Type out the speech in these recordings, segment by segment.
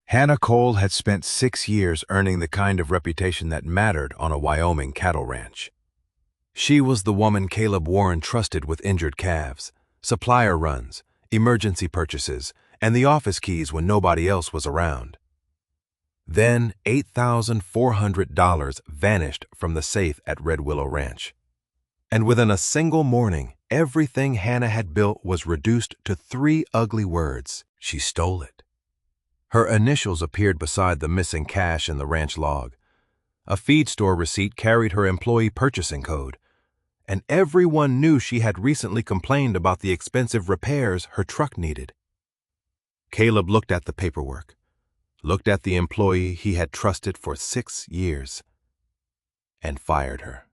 Hannah Cole had spent 6 years earning the kind of reputation that mattered on a Wyoming cattle ranch. She was the woman Caleb Warren trusted with injured calves, supplier runs, emergency purchases, and the office keys when nobody else was around. Then $8,400 vanished from the safe at Red Willow Ranch. And within a single morning, everything Hannah had built was reduced to 3 ugly words. She stole it. Her initials appeared beside the missing cash in the ranch log. A feed store receipt carried her employee purchasing code, and everyone knew she had recently complained about the expensive repairs her truck needed. Caleb looked at the paperwork, looked at the employee he had trusted for 6 years, and fired her.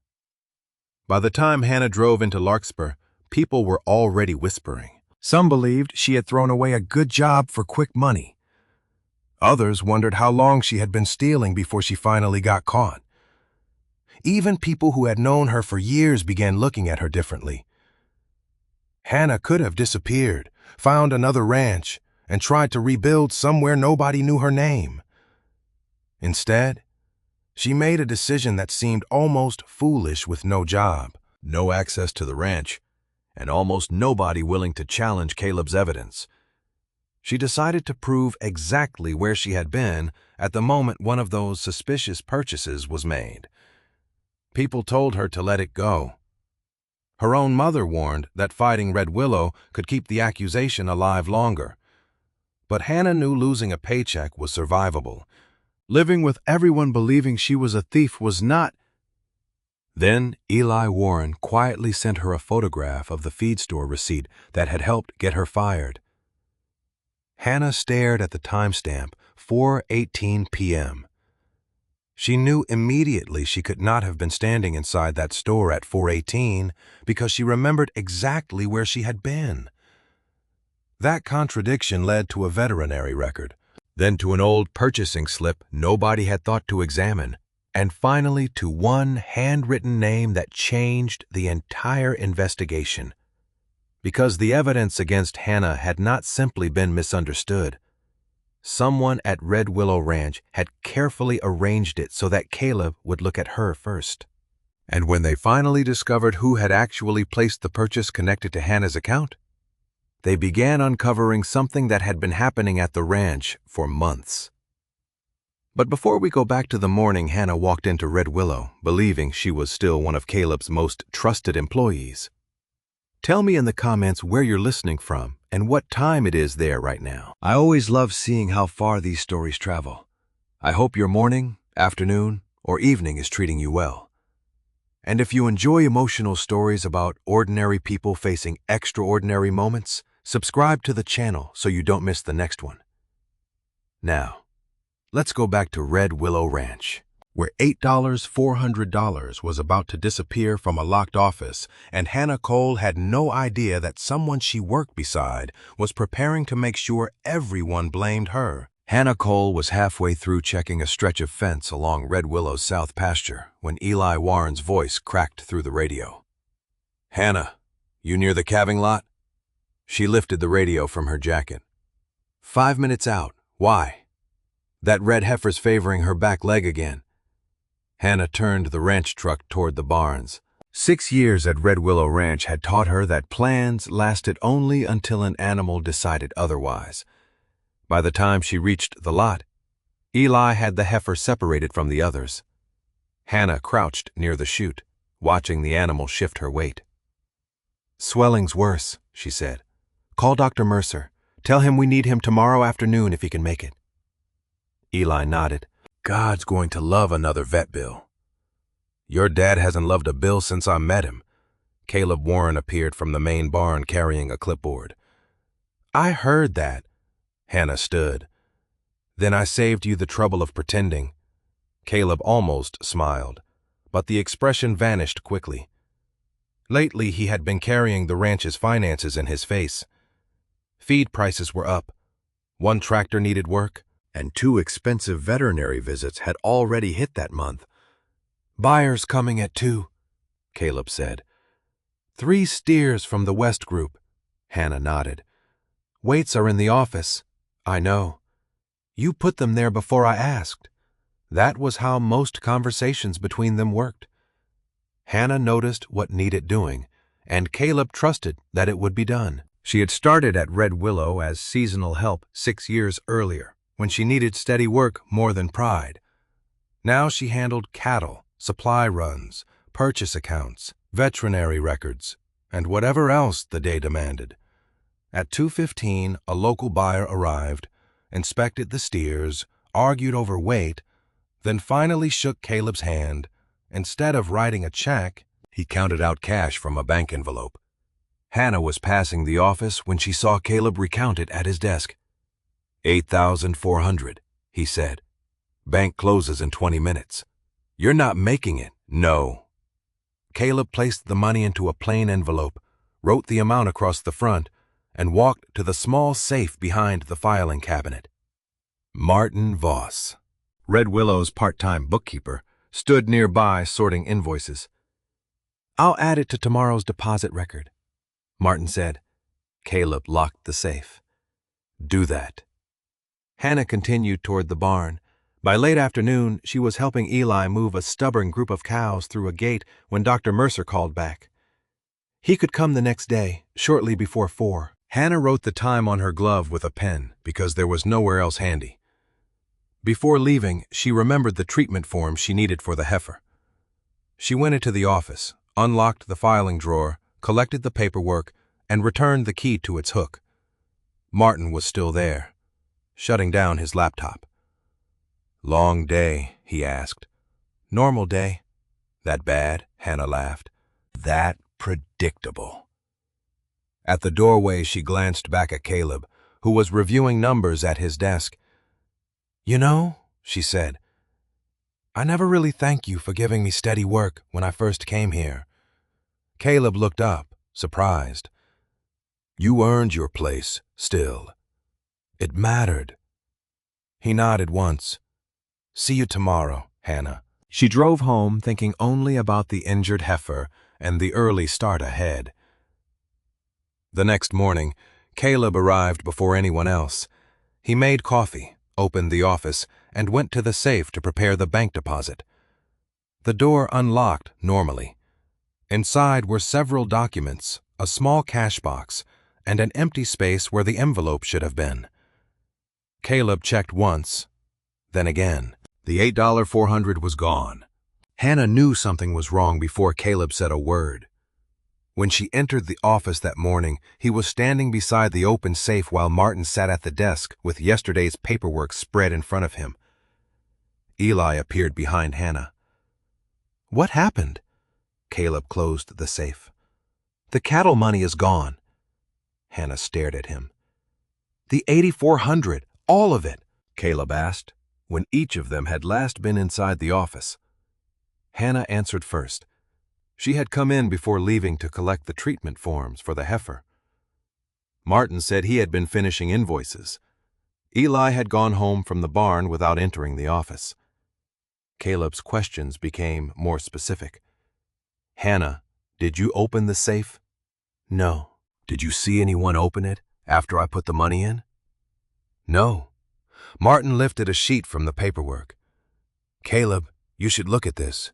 By the time Hannah drove into Larkspur, people were already whispering. Some believed she had thrown away a good job for quick money. Others wondered how long she had been stealing before she finally got caught. Even people who had known her for years began looking at her differently. Hannah could have disappeared, found another ranch, and tried to rebuild somewhere nobody knew her name. Instead, she made a decision that seemed almost foolish with no job, no access to the ranch, and almost nobody willing to challenge Caleb's evidence. She decided to prove exactly where she had been at the moment one of those suspicious purchases was made. People told her to let it go. Her own mother warned that fighting Red Willow could keep the accusation alive longer. But Hannah knew losing a paycheck was survivable. Living with everyone believing she was a thief was not. Then Eli Warren quietly sent her a photograph of the feed store receipt that had helped get her fired. Hannah stared at the timestamp, 4:18 p.m. She knew immediately she could not have been standing inside that store at 4:18 because she remembered exactly where she had been. That contradiction led to a veterinary record, then to an old purchasing slip nobody had thought to examine, and finally to one handwritten name that changed the entire investigation. Because the evidence against Hannah had not simply been misunderstood. Someone at Red Willow Ranch had carefully arranged it so that Caleb would look at her first. And when they finally discovered who had actually placed the purchase connected to Hannah's account, they began uncovering something that had been happening at the ranch for months. But before we go back to the morning Hannah walked into Red Willow, believing she was still one of Caleb's most trusted employees, tell me in the comments where you're listening from and what time it is there right now. I always love seeing how far these stories travel. I hope your morning, afternoon, or evening is treating you well. And if you enjoy emotional stories about ordinary people facing extraordinary moments, subscribe to the channel so you don't miss the next one. Now, let's go back to Red Willow Ranch, where $8,400 was about to disappear from a locked office, and Hannah Cole had no idea that someone she worked beside was preparing to make sure everyone blamed her. Hannah Cole was halfway through checking a stretch of fence along Red Willow's south pasture when Eli Warren's voice cracked through the radio. "Hannah, you near the calving lot?" She lifted the radio from her jacket. "5 minutes out. Why?" "That red heifer's favoring her back leg again." Hannah turned the ranch truck toward the barns. 6 years at Red Willow Ranch had taught her that plans lasted only until an animal decided otherwise. By the time she reached the lot, Eli had the heifer separated from the others. Hannah crouched near the chute, watching the animal shift her weight. "Swelling's worse," she said. "Call Dr. Mercer. Tell him we need him tomorrow afternoon if he can make it." Eli nodded. "God's going to love another vet bill." "Your dad hasn't loved a bill since I met him." Caleb Warren appeared from the main barn carrying a clipboard. "I heard that." Hannah stood. "Then I saved you the trouble of pretending." Caleb almost smiled, but the expression vanished quickly. Lately, he had been carrying the ranch's finances in his face. Feed prices were up. One tractor needed work, and 2 expensive veterinary visits had already hit that month. "Buyers coming at 2, Caleb said. 3 steers from the West Group." Hannah nodded. "Weights are in the office." "I know." You put them there before I asked. That was how most conversations between them worked. Hannah noticed what needed doing, and Caleb trusted that it would be done. She had started at Red Willow as seasonal help 6 years earlier, when she needed steady work more than pride. Now she handled cattle, supply runs, purchase accounts, veterinary records, and whatever else the day demanded. At 2:15, a local buyer arrived, inspected the steers, argued over weight, then finally shook Caleb's hand. Instead of writing a check, he counted out cash from a bank envelope. Hannah was passing the office when she saw Caleb recount it at his desk. $8,400, he said. Bank closes in 20 minutes. You're not making it. No. Caleb placed the money into a plain envelope, wrote the amount across the front, and walked to the small safe behind the filing cabinet. Martin Voss, Red Willow's part-time bookkeeper, stood nearby sorting invoices. I'll add it to tomorrow's deposit record, Martin said. Caleb locked the safe. Do that. Hannah continued toward the barn. By late afternoon, she was helping Eli move a stubborn group of cows through a gate when Dr. Mercer called back. He could come the next day, shortly before 4. Hannah wrote the time on her glove with a pen because there was nowhere else handy. Before leaving, she remembered the treatment form she needed for the heifer. She went into the office, unlocked the filing drawer, collected the paperwork, and returned the key to its hook. Martin was still there, shutting down his laptop. Long day, he asked. Normal day. That bad? Hannah laughed. That predictable. At the doorway, she glanced back at Caleb, who was reviewing numbers at his desk. You know, she said, I never really thank you for giving me steady work when I first came here. Caleb looked up, surprised. You earned your place, still. It mattered. He nodded once. See you tomorrow, Hannah. She drove home thinking only about the injured heifer and the early start ahead. The next morning, Caleb arrived before anyone else. He made coffee, opened the office, and went to the safe to prepare the bank deposit. The door unlocked normally. Inside were several documents, a small cash box, and an empty space where the envelope should have been. Caleb checked once, then again. The $8,400 was gone. Hannah knew something was wrong before Caleb said a word. When she entered the office that morning, he was standing beside the open safe while Martin sat at the desk with yesterday's paperwork spread in front of him. Eli appeared behind Hannah. What happened? Caleb closed the safe. The cattle money is gone. Hannah stared at him. The $8,400, all of it, Caleb asked, when each of them had last been inside the office. Hannah answered first. She had come in before leaving to collect the treatment forms for the heifer. Martin said he had been finishing invoices. Eli had gone home from the barn without entering the office. Caleb's questions became more specific. Hannah, did you open the safe? No. Did you see anyone open it after I put the money in? No. Martin lifted a sheet from the paperwork. Caleb, you should look at this.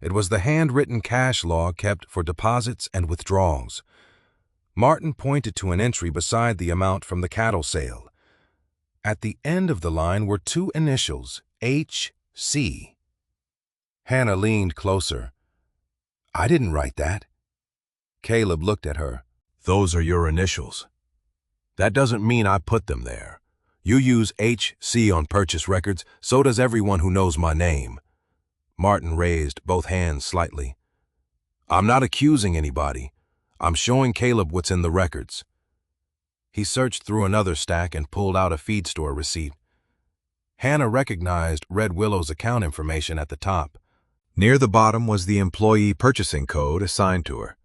It was the handwritten cash log kept for deposits and withdrawals. Martin pointed to an entry beside the amount from the cattle sale. At the end of the line were 2 initials, H.C. Hannah leaned closer. I didn't write that. Caleb looked at her. Those are your initials. That doesn't mean I put them there. You use H.C. on purchase records, so does everyone who knows my name. Martin raised both hands slightly. I'm not accusing anybody. I'm showing Caleb what's in the records. He searched through another stack and pulled out a feed store receipt. Hannah recognized Red Willow's account information at the top. Near the bottom was the employee purchasing code assigned to her.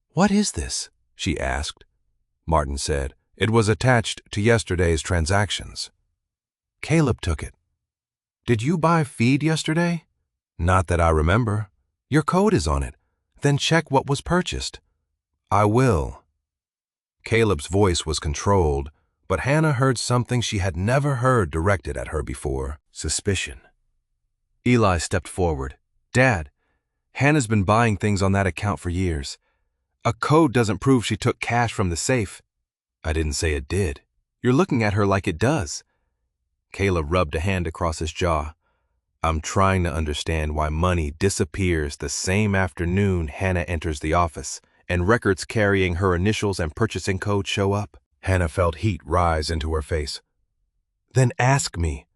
What is this? She asked. Martin said. It was attached to yesterday's transactions. Caleb took it. Did you buy feed yesterday? Not that I remember. Your code is on it. Then check what was purchased. I will. Caleb's voice was controlled, But Hannah heard something she had never heard directed at her before: suspicion. Eli stepped forward. "Dad, Hannah's been buying things on that account for years. A code doesn't prove she took cash from the safe." "I didn't say it did. You're looking at her like it does." Caleb rubbed a hand across his jaw. "I'm trying to understand why money disappears the same afternoon Hannah enters the office, and records carrying her initials and purchasing code show up." Hannah felt heat rise into her face. "Then ask me."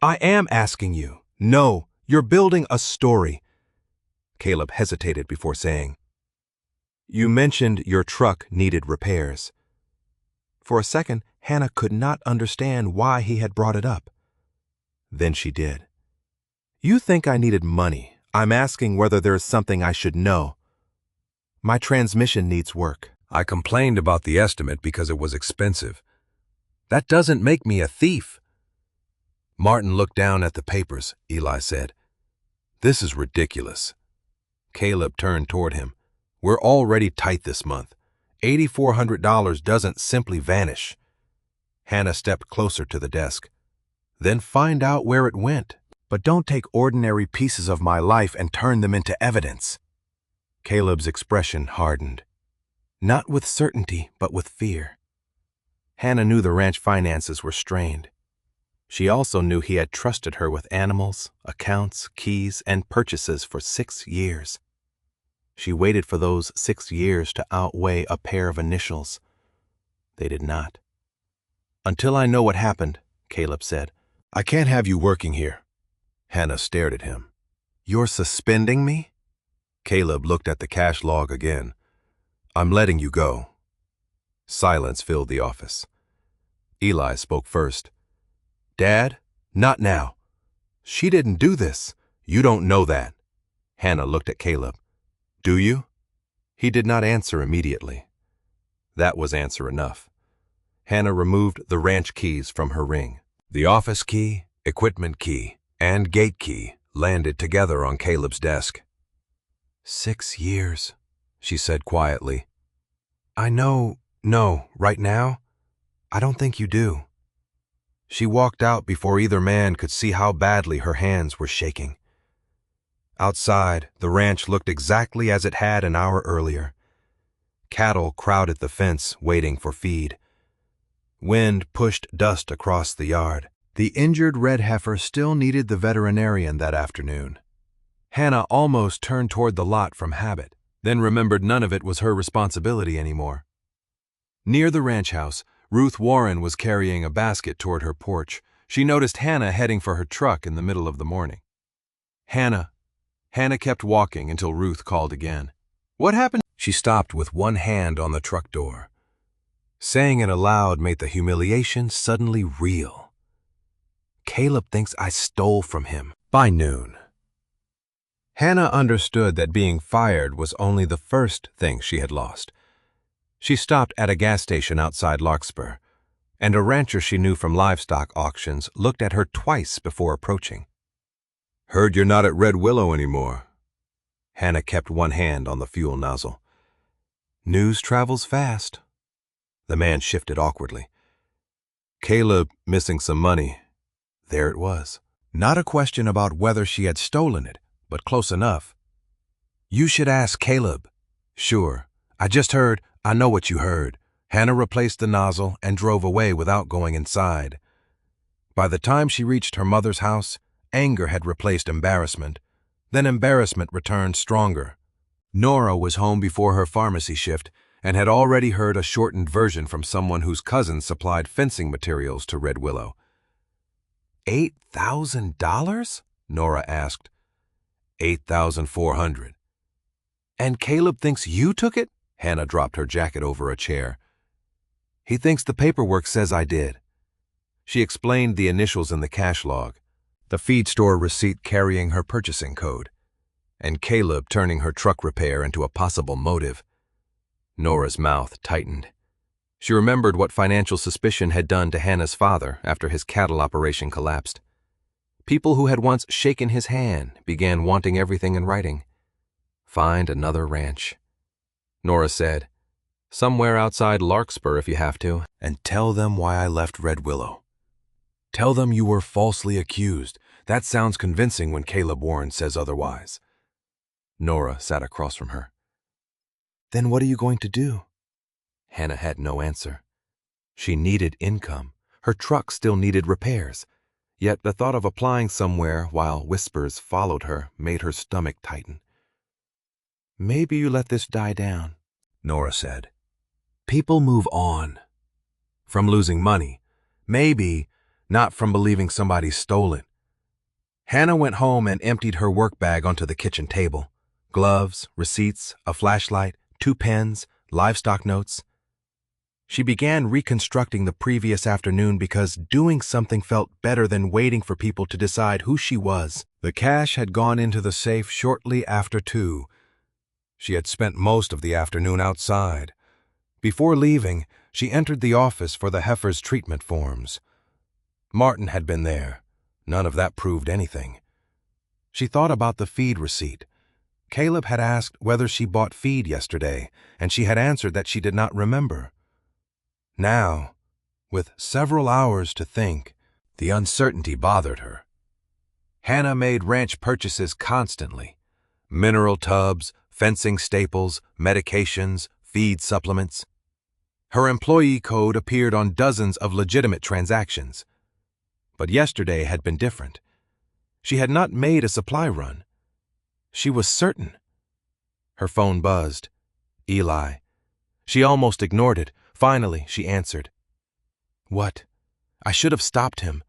"I am asking you." "No, you're building a story." Caleb hesitated before saying, "You mentioned your truck needed repairs." For a second, Hannah could not understand why he had brought it up. Then she did. "You think I needed money. I'm asking whether there is something I should know." "My transmission needs work." "I complained about the estimate because it was expensive. That doesn't make me a thief." Martin looked down at the papers, Eli said. "This is ridiculous." Caleb turned toward him. "We're already tight this month. $8,400 doesn't simply vanish." Hannah stepped closer to the desk. "Then find out where it went. But don't take ordinary pieces of my life and turn them into evidence." Caleb's expression hardened. Not with certainty, but with fear. Hannah knew the ranch finances were strained. She also knew he had trusted her with animals, accounts, keys, and purchases for 6 years. She waited for those 6 years to outweigh a pair of initials. They did not. "Until I know what happened," Caleb said, "I can't have you working here." Hannah stared at him. "You're suspending me?" Caleb looked at the cash log again. "I'm letting you go." Silence filled the office. Eli spoke first. "Dad, not now. She didn't do this. You don't know that." Hannah looked at Caleb. "Do you?" He did not answer immediately. That was answer enough. Hannah removed the ranch keys from her ring. The office key, equipment key, and gate key landed together on Caleb's desk. 6 years, she said quietly. No, right now, I don't think you do." She walked out before either man could see how badly her hands were shaking. Outside, the ranch looked exactly as it had an hour earlier. Cattle crowded the fence, waiting for feed. Wind pushed dust across the yard. The injured red heifer still needed the veterinarian that afternoon. Hannah almost turned toward the lot from habit, then remembered none of it was her responsibility anymore. Near the ranch house, Ruth Warren was carrying a basket toward her porch. She noticed Hannah heading for her truck in the middle of the morning. "Hannah." Hannah kept walking until Ruth called again. "What happened?" She stopped with one hand on the truck door. Saying it aloud made the humiliation suddenly real. "Caleb thinks I stole from him." By noon. Hannah understood that being fired was only the first thing she had lost. She stopped at a gas station outside Larkspur, and a rancher she knew from livestock auctions looked at her twice before approaching. "Heard you're not at Red Willow anymore." Hannah kept one hand on the fuel nozzle. "News travels fast." The man shifted awkwardly. "Caleb missing some money." There it was. Not a question about whether she had stolen it, but close enough. "You should ask Caleb." "Sure. I just heard." "I know what you heard." Hannah replaced the nozzle and drove away without going inside. By the time she reached her mother's house, anger had replaced embarrassment. Then embarrassment returned stronger. Nora was home before her pharmacy shift and had already heard a shortened version from someone whose cousin supplied fencing materials to Red Willow. $8,000? Nora asked. $8,400. "And Caleb thinks you took it?" Hannah dropped her jacket over a chair. "He thinks the paperwork says I did." She explained the initials in the cash log, the feed store receipt carrying her purchasing code, and Caleb turning her truck repair into a possible motive. Nora's mouth tightened. She remembered what financial suspicion had done to Hannah's father after his cattle operation collapsed. People who had once shaken his hand began wanting everything in writing. Find another ranch. Nora said, Somewhere outside Larkspur if you have to. And tell them why I left Red Willow. Tell them you were falsely accused. That sounds convincing when Caleb Warren says otherwise. Nora sat across from her. Then what are you going to do? Hannah had no answer. She needed income. Her truck still needed repairs. Yet the thought of applying somewhere while whispers followed her made her stomach tighten. Maybe you let this die down, Nora said. People move on. From losing money. Maybe not from believing somebody stole it. Hannah went home and emptied her work bag onto the kitchen table. Gloves, receipts, a flashlight, 2 pens, livestock notes. She began reconstructing the previous afternoon because doing something felt better than waiting for people to decide who she was. The cash had gone into the safe shortly after 2. She had spent most of the afternoon outside. Before leaving, she entered the office for the heifer's treatment forms. Martin had been there. None of that proved anything. She thought about the feed receipt. Caleb had asked whether she bought feed yesterday, and she had answered that she did not remember. Now, with several hours to think, the uncertainty bothered her. Hannah made ranch purchases constantly. Mineral tubs, fencing staples, medications, feed supplements. Her employee code appeared on dozens of legitimate transactions. But yesterday had been different. She had not made a supply run. She was certain. Her phone buzzed. Eli. She almost ignored it. Finally, she answered. What? I should have stopped him.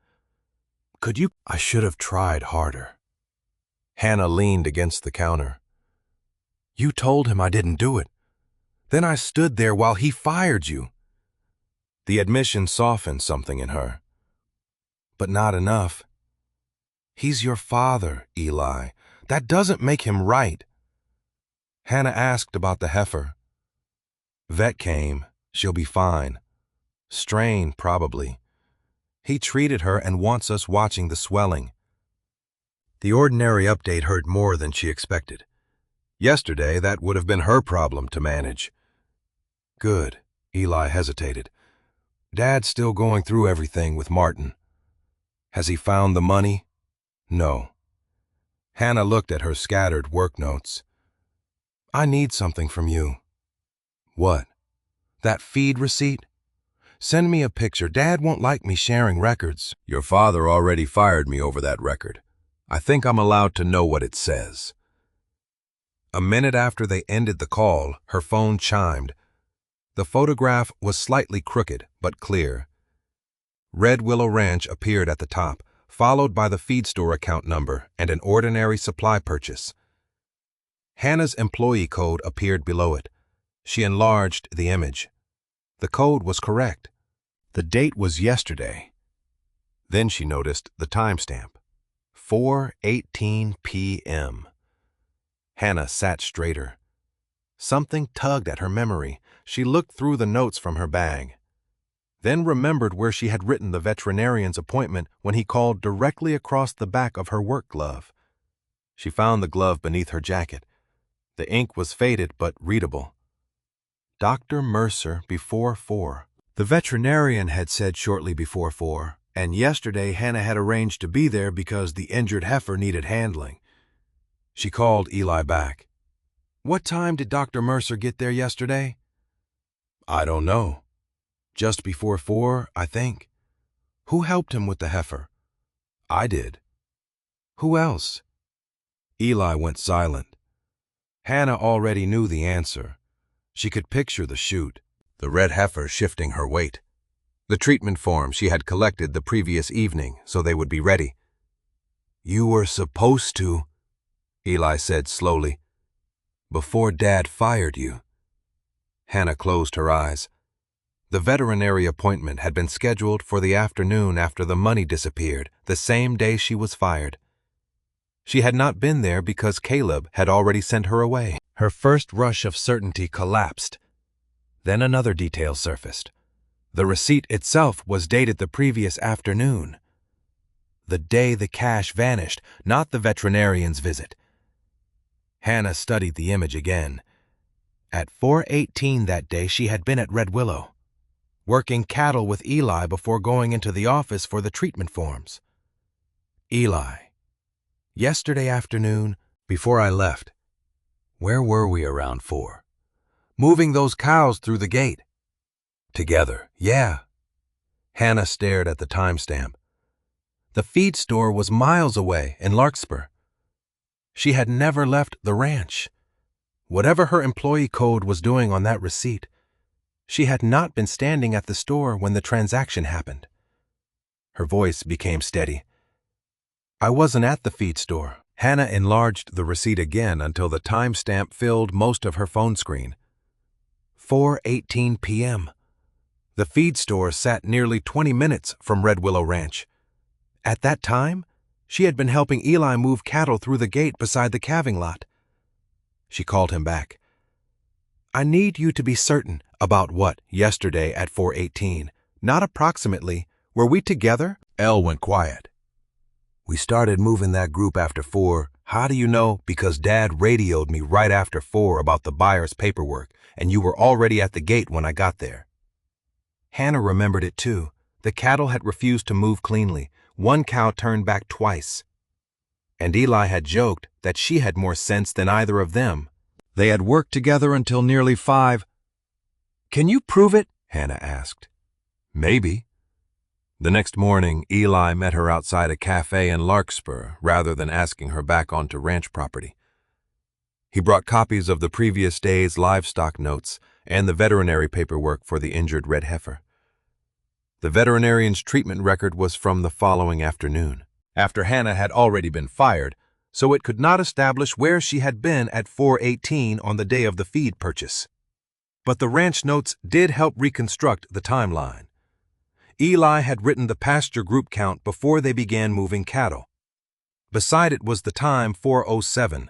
Could you? I should have tried harder. Hannah leaned against the counter. You told him I didn't do it. Then I stood there while he fired you. The admission softened something in her. But not enough. He's your father, Eli. That doesn't make him right. Hannah asked about the heifer. Vet came. She'll be fine. Strain, probably. He treated her and wants us watching the swelling. The ordinary update hurt more than she expected. Yesterday, that would have been her problem to manage. Good. Eli hesitated. Dad's still going through everything with Martin. Has he found the money? No. Hannah looked at her scattered work notes. I need something from you. What? That feed receipt? Send me a picture. Dad won't like me sharing records. Your father already fired me over that record. I think I'm allowed to know what it says. A minute after they ended the call, her phone chimed. The photograph was slightly crooked, but clear. Red Willow Ranch appeared at the top, followed by the feed store account number and an ordinary supply purchase. Hannah's employee code appeared below it. She enlarged the image. The code was correct. The date was yesterday. Then she noticed the timestamp. 4:18 p.m. Hannah sat straighter. Something tugged at her memory. She looked through the notes from her bag. Then remembered where she had written the veterinarian's appointment when he called directly across the back of her work glove. She found the glove beneath her jacket. The ink was faded but readable. Dr. Mercer before 4. The veterinarian had said shortly before 4, and yesterday Hannah had arranged to be there because the injured heifer needed handling. She called Eli back. What time did Dr. Mercer get there yesterday? I don't know. Just before 4, I think. Who helped him with the heifer? I did. Who else? Eli went silent. Hannah already knew the answer. She could picture the chute, the red heifer shifting her weight. The treatment form she had collected the previous evening so they would be ready. You were supposed to, Eli said slowly, before Dad fired you. Hannah closed her eyes. The veterinary appointment had been scheduled for the afternoon after the money disappeared, the same day she was fired. She had not been there because Caleb had already sent her away. Her first rush of certainty collapsed. Then another detail surfaced. The receipt itself was dated the previous afternoon. The day the cash vanished, not the veterinarian's visit. Hannah studied the image again. At 4:18 that day, she had been at Red Willow, working cattle with Eli before going into the office for the treatment forms. Eli, yesterday afternoon, before I left, where were we around 4? Moving those cows through the gate. Together, yeah. Hannah stared at the timestamp. The feed store was miles away in Larkspur. She had never left the ranch. Whatever her employee code was doing on that receipt, she had not been standing at the store when the transaction happened. Her voice became steady. I wasn't at the feed store. Hannah enlarged the receipt again until the timestamp filled most of her phone screen. 4:18 p.m. The feed store sat nearly 20 minutes from Red Willow Ranch. At that time, she had been helping Eli move cattle through the gate beside the calving lot. She called him back. I need you to be certain about what yesterday at 4:18, not approximately. Were we together? Elle went quiet. We started moving that group after 4. How do you know? Because Dad radioed me right after 4 about the buyer's paperwork, and you were already at the gate when I got there. Hannah remembered it too. The cattle had refused to move cleanly. One cow turned back twice. And Eli had joked that she had more sense than either of them. They had worked together until nearly 5. Can you prove it? Hannah asked. Maybe. The next morning, Eli met her outside a cafe in Larkspur rather than asking her back onto ranch property. He brought copies of the previous day's livestock notes and the veterinary paperwork for the injured red heifer. The veterinarian's treatment record was from the following afternoon, after Hannah had already been fired, so it could not establish where she had been at 4:18 on the day of the feed purchase. But the ranch notes did help reconstruct the timeline. Eli had written the pasture group count before they began moving cattle. Beside it was the time 4:07.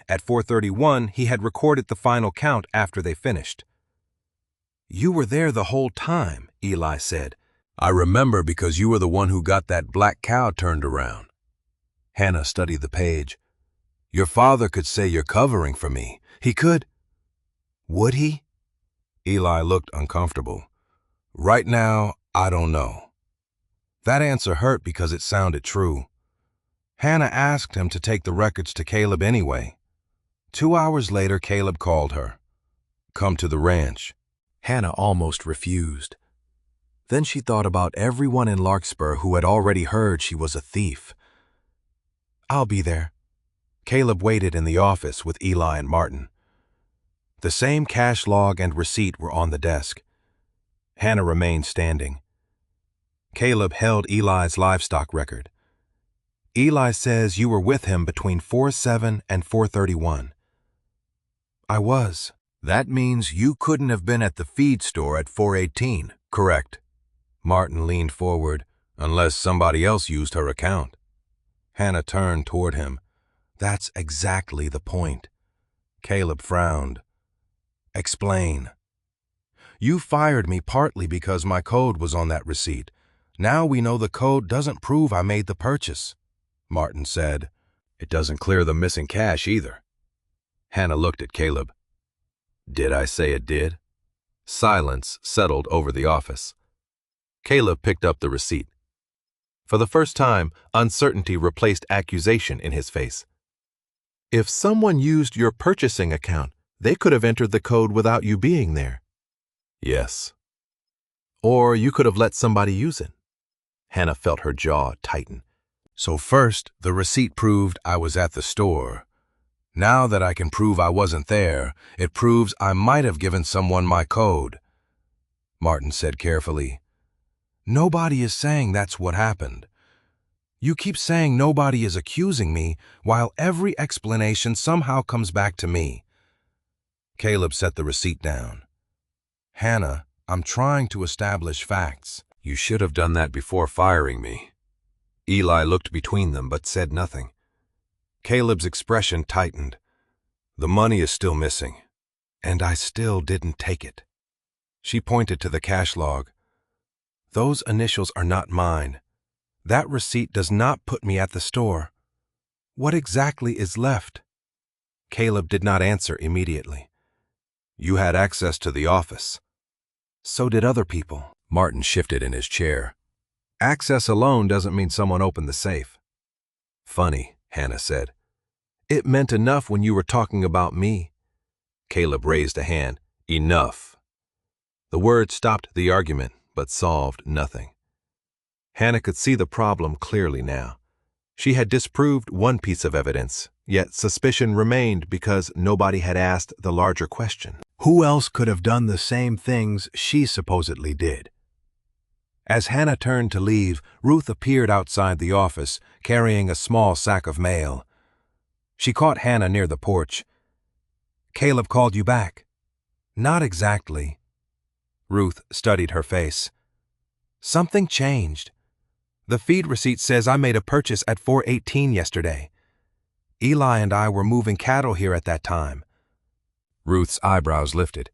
At 4:31, he had recorded the final count after they finished. You were there the whole time, Eli said. I remember because you were the one who got that black cow turned around. Hannah studied the page. Your father could say you're covering for me. He could. Would he? Eli looked uncomfortable. Right now, I don't know. That answer hurt because it sounded true. Hannah asked him to take the records to Caleb anyway. 2 hours later, Caleb called her. Come to the ranch. Hannah almost refused. Then she thought about everyone in Larkspur who had already heard she was a thief. I'll be there. Caleb waited in the office with Eli and Martin. The same cash log and receipt were on the desk. Hannah remained standing. Caleb held Eli's livestock record. Eli says you were with him between 4:07 and 4:31. I was. That means you couldn't have been at the feed store at 4:18, correct? Martin leaned forward, unless somebody else used her account. Hannah turned toward him. That's exactly the point. Caleb frowned. Explain. You fired me partly because my code was on that receipt. Now we know the code doesn't prove I made the purchase, Martin said. It doesn't clear the missing cash either. Hannah looked at Caleb. Did I say it did? Silence settled over the office. Caleb picked up the receipt. For the first time, uncertainty replaced accusation in his face. If someone used your purchasing account, they could have entered the code without you being there. Yes. Or you could have let somebody use it. Hannah felt her jaw tighten. So first, the receipt proved I was at the store. Now that I can prove I wasn't there, it proves I might have given someone my code. Martin said carefully, Nobody is saying that's what happened. You keep saying nobody is accusing me, while every explanation somehow comes back to me. Caleb set the receipt down. Hannah, I'm trying to establish facts. You should have done that before firing me. Eli looked between them but said nothing. Caleb's expression tightened. The money is still missing, and I still didn't take it. She pointed to the cash log. Those initials are not mine. That receipt does not put me at the store. What exactly is left? Caleb did not answer immediately. You had access to the office. So did other people. Martin shifted in his chair. Access alone doesn't mean someone opened the safe. Funny, Hannah said. It meant enough when you were talking about me. Caleb raised a hand. Enough. The word stopped the argument, but solved nothing. Hannah could see the problem clearly now. She had disproved one piece of evidence, yet suspicion remained because nobody had asked the larger question. Who else could have done the same things she supposedly did? As Hannah turned to leave, Ruth appeared outside the office, carrying a small sack of mail. She caught Hannah near the porch. Caleb called you back. Not exactly. Ruth studied her face. Something changed. The feed receipt says I made a purchase at 4:18 yesterday. Eli and I were moving cattle here at that time. Ruth's eyebrows lifted.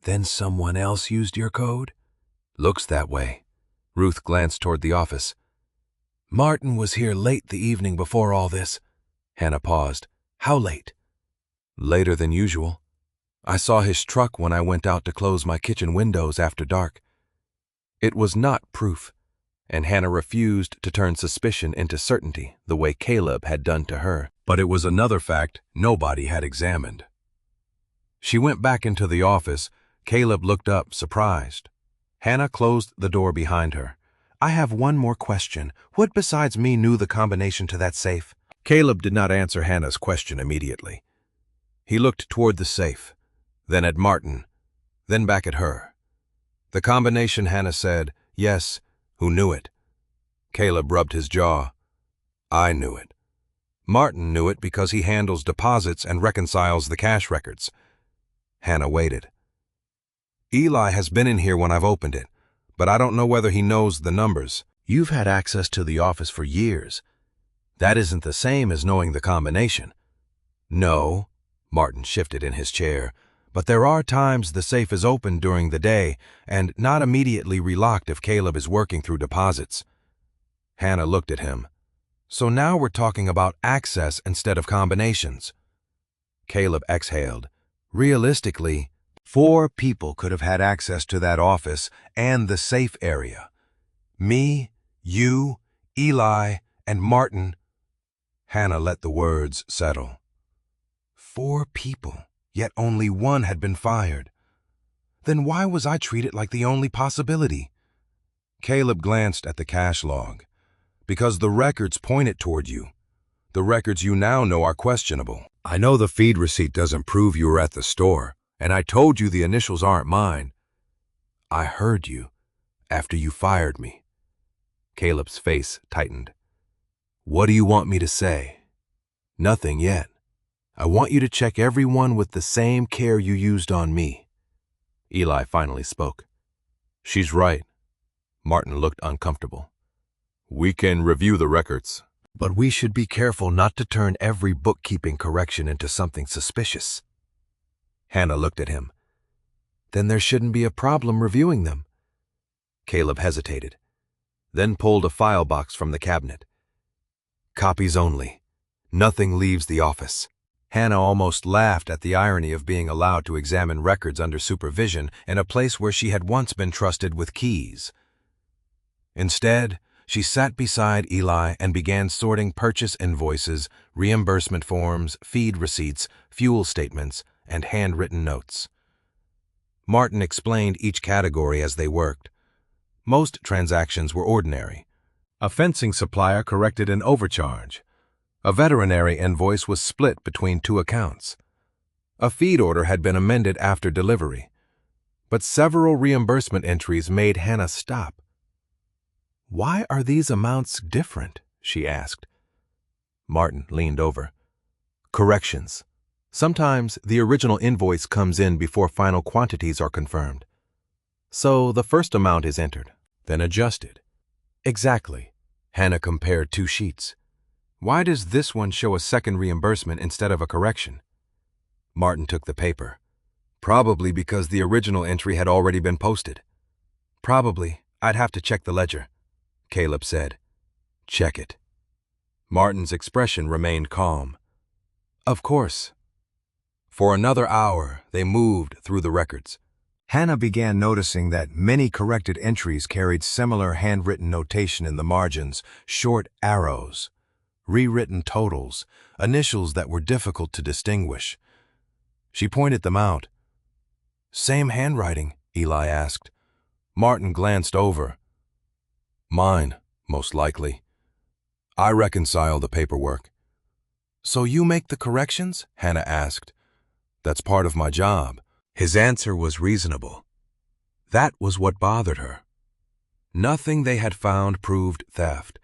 Then someone else used your code? Looks that way. Ruth glanced toward the office. Martin was here late the evening before all this. Hannah paused. How late? Later than usual. I saw his truck when I went out to close my kitchen windows after dark. It was not proof, and Hannah refused to turn suspicion into certainty the way Caleb had done to her. But it was another fact nobody had examined. She went back into the office. Caleb looked up, surprised. Hannah closed the door behind her. I have one more question. What besides me knew the combination to that safe? Caleb did not answer Hannah's question immediately. He looked toward the safe, then at Martin, then back at her. The combination, Hannah said. Yes, who knew it? Caleb rubbed his jaw. I knew it. Martin knew it because he handles deposits and reconciles the cash records. Hannah waited. Eli has been in here when I've opened it, but I don't know whether he knows the numbers. You've had access to the office for years. That isn't the same as knowing the combination. No, Martin shifted in his chair, but there are times the safe is open during the day and not immediately relocked if Caleb is working through deposits. Hannah looked at him. So now we're talking about access instead of combinations. Caleb exhaled. Realistically, 4 people could have had access to that office and the safe area. Me, you, Eli, and Martin. Hannah let the words settle. 4 people, yet only 1 had been fired. Then why was I treated like the only possibility? Caleb glanced at the cash log. Because the records pointed toward you. The records you now know are questionable. I know the feed receipt doesn't prove you were at the store, and I told you the initials aren't mine. I heard you after you fired me. Caleb's face tightened. What do you want me to say? Nothing yet. I want you to check everyone with the same care you used on me. Eli finally spoke. She's right. Martin looked uncomfortable. We can review the records. But we should be careful not to turn every bookkeeping correction into something suspicious. Hannah looked at him. Then there shouldn't be a problem reviewing them. Caleb hesitated, then pulled a file box from the cabinet. Copies only. Nothing leaves the office. Hannah almost laughed at the irony of being allowed to examine records under supervision in a place where she had once been trusted with keys. Instead, she sat beside Eli and began sorting purchase invoices, reimbursement forms, feed receipts, fuel statements, and handwritten notes. Martin explained each category as they worked. Most transactions were ordinary. A fencing supplier corrected an overcharge. A veterinary invoice was split between 2 accounts. A feed order had been amended after delivery. But several reimbursement entries made Hannah stop. Why are these amounts different? She asked. Martin leaned over. Corrections. Sometimes the original invoice comes in before final quantities are confirmed. So the first amount is entered, then adjusted. Exactly. Hannah compared 2 sheets. Why does this one show a second reimbursement instead of a correction? Martin took the paper. Probably because the original entry had already been posted. Probably. I'd have to check the ledger. Caleb said. Check it. Martin's expression remained calm. Of course. For another hour, they moved through the records. Hannah began noticing that many corrected entries carried similar handwritten notation in the margins, short arrows, rewritten totals, initials that were difficult to distinguish. She pointed them out. "Same handwriting?" Eli asked. Martin glanced over. "Mine, most likely. I reconcile the paperwork." "So you make the corrections?" Hannah asked. "That's part of my job." His answer was reasonable. That was what bothered her. Nothing they had found proved theft.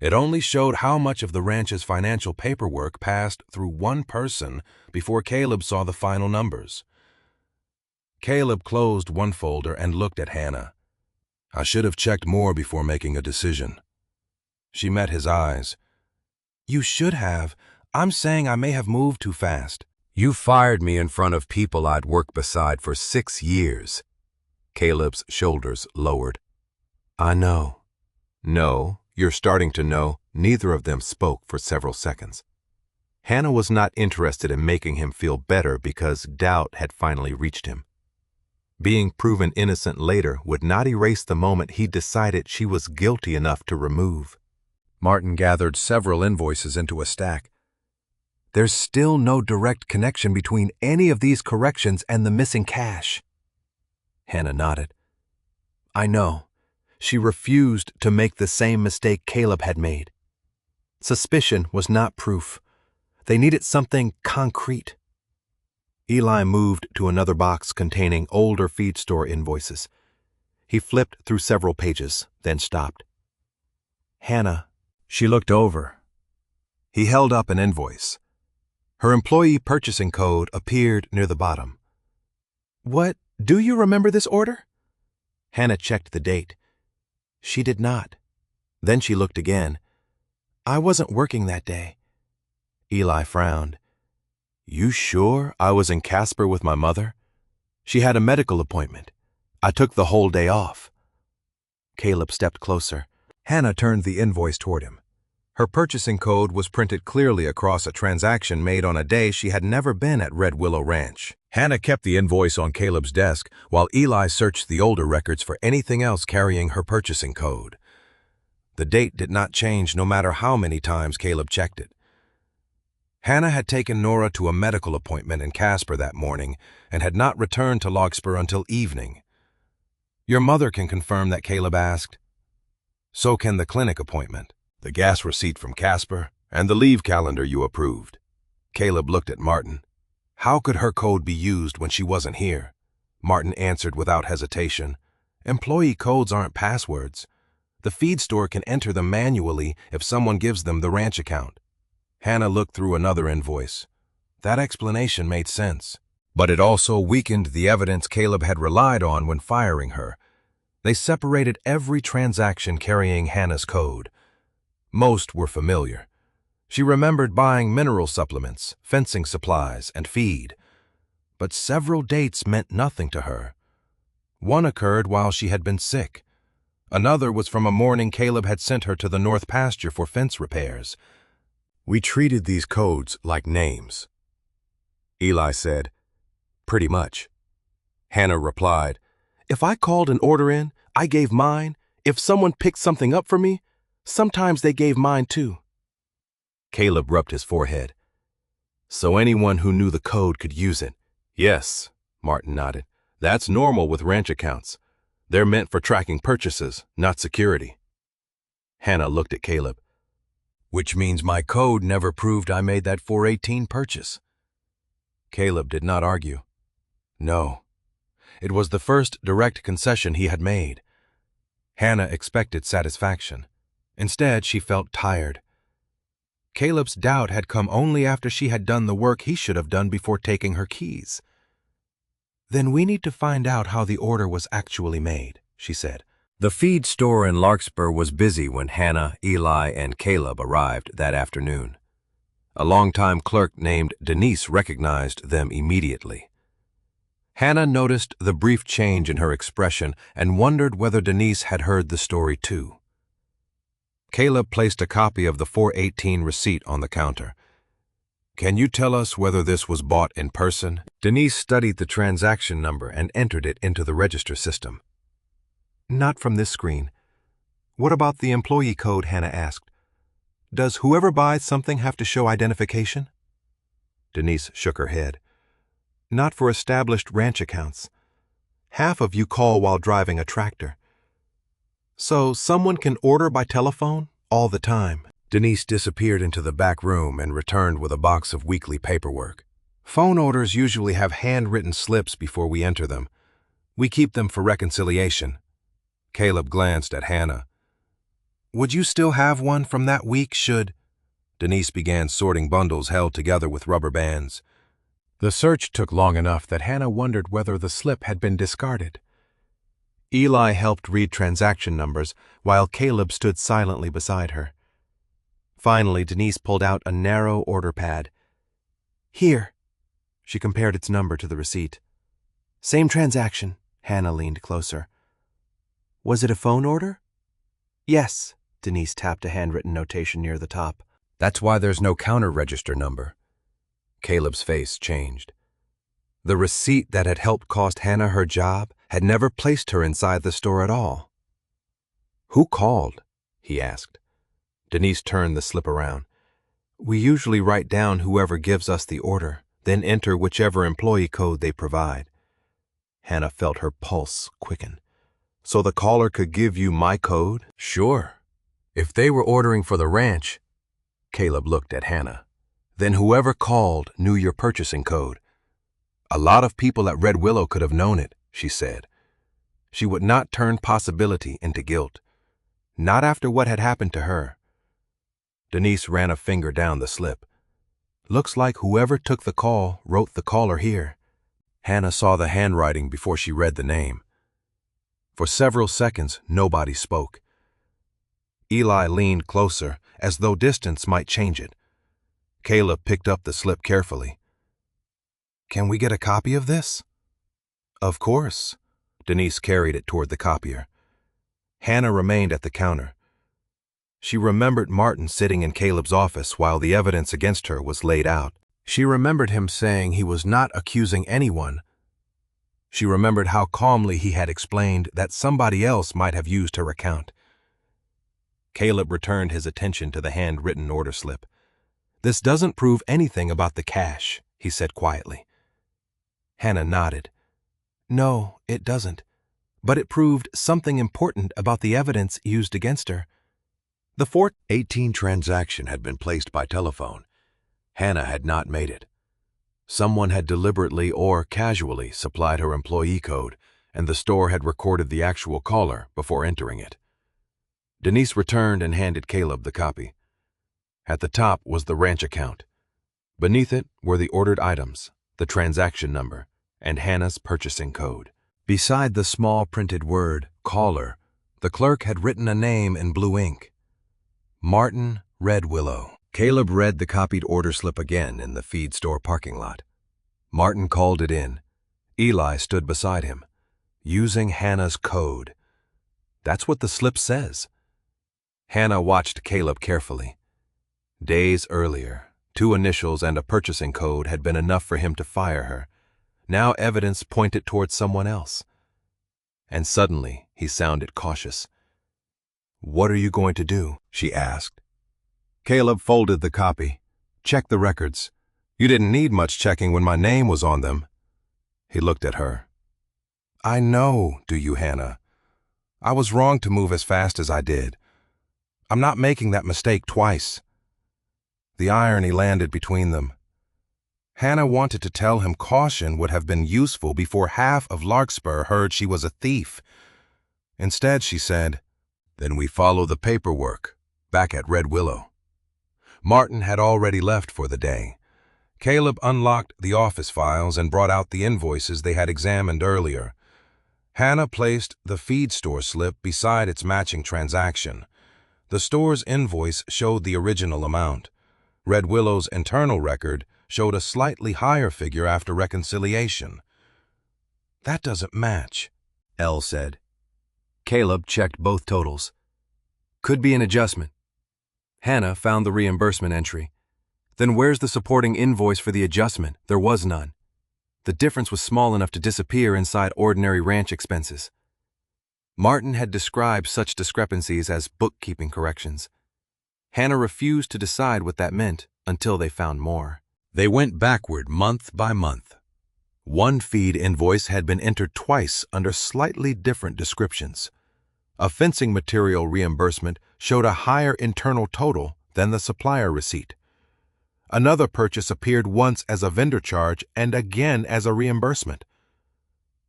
It only showed how much of the ranch's financial paperwork passed through one person before Caleb saw the final numbers. Caleb closed one folder and looked at Hannah. "I should have checked more before making a decision." She met his eyes. "You should have. I'm saying I may have moved too fast." "You fired me in front of people I'd worked beside for 6 years. Caleb's shoulders lowered. "I know." "No, you're starting to know." Neither of them spoke for several seconds. Hannah was not interested in making him feel better because doubt had finally reached him. Being proven innocent later would not erase the moment he decided she was guilty enough to remove. Martin gathered several invoices into a stack. "There's still no direct connection between any of these corrections and the missing cash." Hannah nodded. "I know." She refused to make the same mistake Caleb had made. Suspicion was not proof. They needed something concrete. Eli moved to another box containing older feed store invoices. He flipped through several pages, then stopped. "Hannah." She looked over. He held up an invoice. Her employee purchasing code appeared near the bottom. "What, do you remember this order?" Hannah checked the date. She did not. Then she looked again. "I wasn't working that day." Eli frowned. "You sure I was in Casper with my mother? She had a medical appointment. I took the whole day off." Caleb stepped closer. Hannah turned the invoice toward him. Her purchasing code was printed clearly across a transaction made on a day she had never been at Red Willow Ranch. Hannah kept the invoice on Caleb's desk while Eli searched the older records for anything else carrying her purchasing code. The date did not change no matter how many times Caleb checked it. Hannah had taken Nora to a medical appointment in Casper that morning and had not returned to Larkspur until evening. "Your mother can confirm that," Caleb asked. "So can the clinic appointment, the gas receipt from Casper, and the leave calendar you approved." Caleb looked at Martin. How could her code be used when she wasn't here? Martin answered without hesitation. "Employee codes aren't passwords. The feed store can enter them manually if someone gives them the ranch account." Hannah looked through another invoice. That explanation made sense, but it also weakened the evidence Caleb had relied on when firing her. They separated every transaction carrying Hannah's code. Most were familiar. She remembered buying mineral supplements, fencing supplies, and feed. But several dates meant nothing to her. One occurred while she had been sick. Another was from a morning Caleb had sent her to the north pasture for fence repairs. "We treated these codes like names," Eli said. "Pretty much." Hannah replied, "If I called an order in, I gave mine. If someone picked something up for me, sometimes they gave mine too." Caleb rubbed his forehead. "So anyone who knew the code could use it?" "Yes," Martin nodded. "That's normal with ranch accounts. They're meant for tracking purchases, not security." Hannah looked at Caleb. "Which means my code never proved I made that 418 purchase." Caleb did not argue. No. It was the first direct concession he had made. Hannah expected satisfaction. Instead, she felt tired. Caleb's doubt had come only after she had done the work he should have done before taking her keys. "Then we need to find out how the order was actually made," she said. The feed store in Larkspur was busy when Hannah, Eli, and Caleb arrived that afternoon. A longtime clerk named Denise recognized them immediately. Hannah noticed the brief change in her expression and wondered whether Denise had heard the story too. Caleb placed a copy of the 418 receipt on the counter. Can you tell us whether this was bought in person? Denise studied the transaction number and entered it into the register system. Not from this screen. What about the employee code? Hannah asked. Does whoever buys something have to show identification? Denise shook her head. Not for established ranch accounts. Half of you call while driving a tractor. So someone can order by telephone all the time. Denise disappeared into the back room and returned with a box of weekly paperwork. Phone orders usually have handwritten slips before we enter them. We keep them for reconciliation. Caleb glanced at Hannah. Would you still have one from that week should... Denise began sorting bundles held together with rubber bands. The search took long enough that Hannah wondered whether the slip had been discarded. Eli helped read transaction numbers while Caleb stood silently beside her. Finally, Denise pulled out a narrow order pad. Here. She compared its number to the receipt. Same transaction. Hannah leaned closer. Was it a phone order? Yes. Denise tapped a handwritten notation near the top. That's why there's no counter register number. Caleb's face changed. The receipt that had helped cost Hannah her job had never placed her inside the store at all. Who called? He asked. Denise turned the slip around. We usually write down whoever gives us the order, then enter whichever employee code they provide. Hannah felt her pulse quicken. So the caller could give you my code? Sure. If they were ordering for the ranch, Caleb looked at Hannah. Then whoever called knew your purchasing code. A lot of people at Red Willow could have known it, she said. She would not turn possibility into guilt. Not after what had happened to her. Denise ran a finger down the slip. Looks like whoever took the call wrote the caller here. Hannah saw the handwriting before she read the name. For several seconds, nobody spoke. Eli leaned closer, as though distance might change it. Caleb picked up the slip carefully. Can we get a copy of this? Of course. Denise carried it toward the copier. Hannah remained at the counter. She remembered Martin sitting in Caleb's office while the evidence against her was laid out. She remembered him saying he was not accusing anyone. She remembered how calmly he had explained that somebody else might have used her account. Caleb returned his attention to the handwritten order slip. This doesn't prove anything about the cash, he said quietly. Hannah nodded. No, it doesn't. But it proved something important about the evidence used against her. The 418 transaction had been placed by telephone. Hannah had not made it. Someone had deliberately or casually supplied her employee code, and the store had recorded the actual caller before entering it. Denise returned and handed Caleb the copy. At the top was the ranch account. Beneath it were the ordered items, the transaction number, and Hannah's purchasing code. Beside the small printed word, caller, the clerk had written a name in blue ink. Martin Red Willow. Caleb read the copied order slip again in the feed store parking lot. Martin called it in. Eli stood beside him, using Hannah's code. That's what the slip says. Hannah watched Caleb carefully. Days earlier, 2 initials and a purchasing code had been enough for him to fire her. Now evidence pointed towards someone else. And suddenly, he sounded cautious. What are you going to do? She asked. Caleb folded the copy. Check the records. You didn't need much checking when my name was on them. He looked at her. I know, do you, Hannah? I was wrong to move as fast as I did. I'm not making that mistake twice. The irony landed between them. Hannah wanted to tell him caution would have been useful before half of Larkspur heard she was a thief. Instead, she said, Then we follow the paperwork, back at Red Willow. Martin had already left for the day. Caleb unlocked the office files and brought out the invoices they had examined earlier. Hannah placed the feed store slip beside its matching transaction. The store's invoice showed the original amount. Red Willow's internal record showed a slightly higher figure after reconciliation. That doesn't match, Elle said. Caleb checked both totals. Could be an adjustment. Hannah found the reimbursement entry. Then where's the supporting invoice for the adjustment? There was none. The difference was small enough to disappear inside ordinary ranch expenses. Martin had described such discrepancies as bookkeeping corrections. Hannah refused to decide what that meant until they found more. They went backward month by month. One feed invoice had been entered twice under slightly different descriptions. A fencing material reimbursement showed a higher internal total than the supplier receipt. Another purchase appeared once as a vendor charge and again as a reimbursement.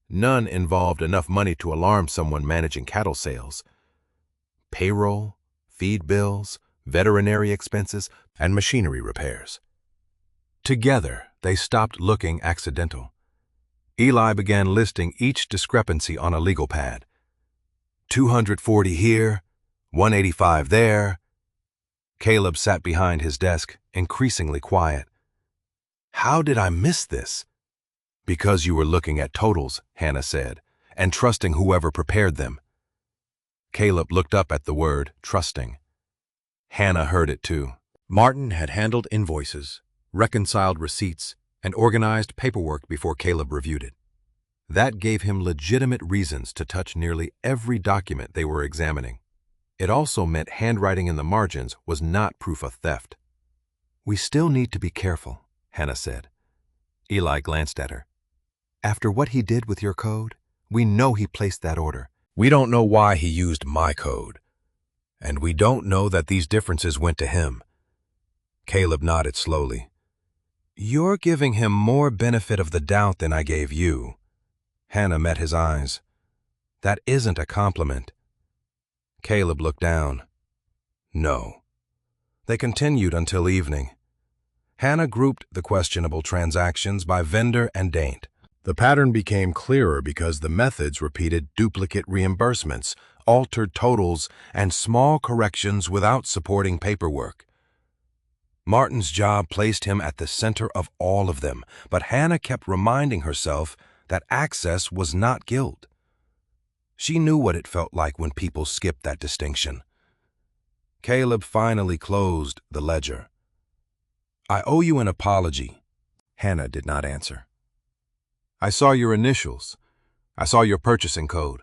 None involved enough money to alarm someone managing cattle sales. Payroll, feed bills, veterinary expenses, and machinery repairs. Together, they stopped looking accidental. Eli began listing each discrepancy on a legal pad. 240 here, 185 there. Caleb sat behind his desk, increasingly quiet. How did I miss this? Because you were looking at totals, Hannah said, and trusting whoever prepared them. Caleb looked up at the word trusting. Hannah heard it too. Martin had handled invoices, reconciled receipts, and organized paperwork before Caleb reviewed it. That gave him legitimate reasons to touch nearly every document they were examining. It also meant handwriting in the margins was not proof of theft. We still need to be careful, Hannah said. Eli glanced at her. After what he did with your code, we know he placed that order. We don't know why he used my code. And we don't know that these differences went to him. Caleb nodded slowly. You're giving him more benefit of the doubt than I gave you. Hannah met his eyes. That isn't a compliment. Caleb looked down. No. They continued until evening. Hannah grouped the questionable transactions by vendor and date. The pattern became clearer because the methods repeated duplicate reimbursements, altered totals, and small corrections without supporting paperwork. Martin's job placed him at the center of all of them, but Hannah kept reminding herself that access was not guilt. She knew what it felt like when people skipped that distinction. Caleb finally closed the ledger. I owe you an apology. Hannah did not answer. I saw your initials. I saw your purchasing code.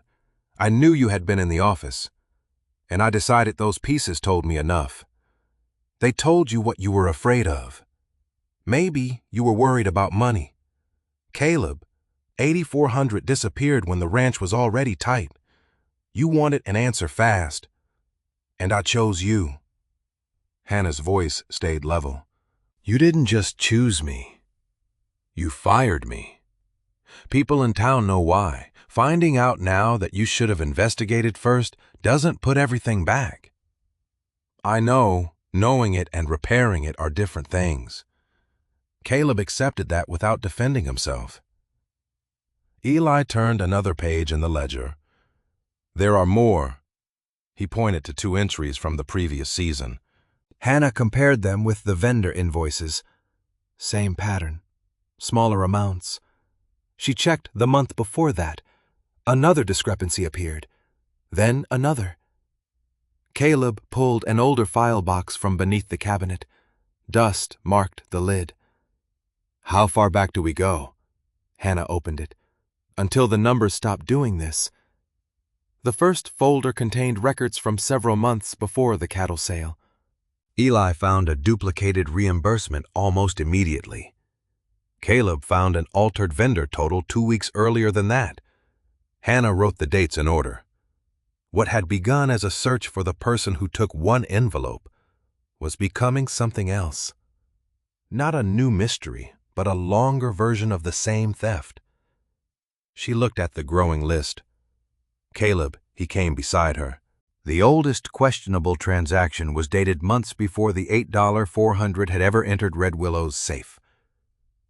I knew you had been in the office. And I decided those pieces told me enough. They told you what you were afraid of. Maybe you were worried about money. Caleb, 8,400 disappeared when the ranch was already tight. You wanted an answer fast. And I chose you. Hannah's voice stayed level. You didn't just choose me. You fired me. People in town know why. Finding out now that you should have investigated first doesn't put everything back. I know knowing it and repairing it are different things. Caleb accepted that without defending himself. Eli turned another page in the ledger. There are more. He pointed to 2 entries from the previous season. Hannah compared them with the vendor invoices. Same pattern. Smaller amounts. She checked the month before that. Another discrepancy appeared. Then another. Caleb pulled an older file box from beneath the cabinet. Dust marked the lid. How far back do we go? Hannah opened it. Until the numbers stopped doing this. The first folder contained records from several months before the cattle sale. Eli found a duplicated reimbursement almost immediately. Caleb found an altered vendor total 2 weeks earlier than that. Hannah wrote the dates in order. What had begun as a search for the person who took one envelope was becoming something else. Not a new mystery, but a longer version of the same theft. She looked at the growing list. Caleb, he came beside her. The oldest questionable transaction was dated months before the $8,400 had ever entered Red Willow's safe.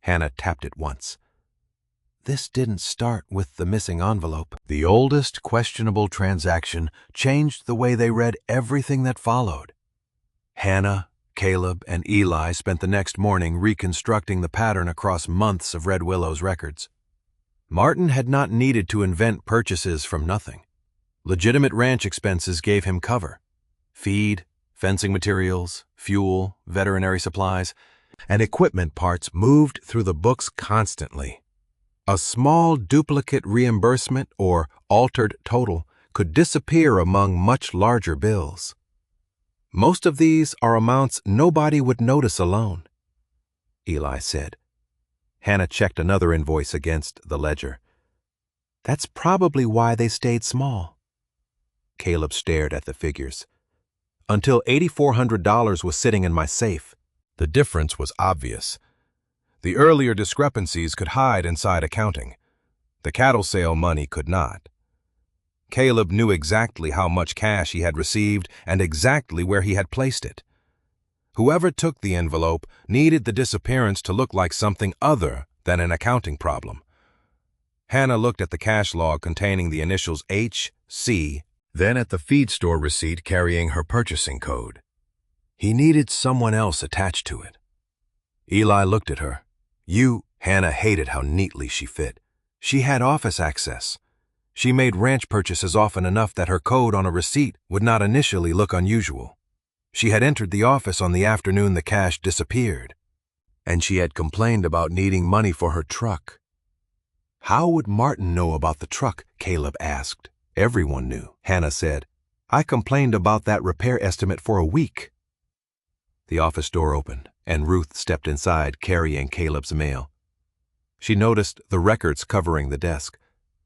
Hannah tapped it once. This didn't start with the missing envelope. The oldest questionable transaction changed the way they read everything that followed. Hannah, Caleb, and Eli spent the next morning reconstructing the pattern across months of Red Willow's records. Martin had not needed to invent purchases from nothing. Legitimate ranch expenses gave him cover. Feed, fencing materials, fuel, veterinary supplies. and equipment parts moved through the books constantly. A small duplicate reimbursement or altered total could disappear among much larger bills. Most of these are amounts nobody would notice alone, Eli said. Hannah checked another invoice against the ledger. That's probably why they stayed small. Caleb stared at the figures. Until $8,400 was sitting in my safe. The difference was obvious. The earlier discrepancies could hide inside accounting. The cattle sale money could not. Caleb knew exactly how much cash he had received and exactly where he had placed it. Whoever took the envelope needed the disappearance to look like something other than an accounting problem. Hannah looked at the cash log containing the initials H.C., then at the feed store receipt carrying her purchasing code. He needed someone else attached to it. Eli looked at her. Hannah hated how neatly she fit. She had office access. She made ranch purchases often enough that her code on a receipt would not initially look unusual. She had entered the office on the afternoon the cash disappeared, and she had complained about needing money for her truck. How would Martin know about the truck? Caleb asked. Everyone knew, Hannah said. I complained about that repair estimate for a week. The office door opened, and Ruth stepped inside carrying Caleb's mail. She noticed the records covering the desk.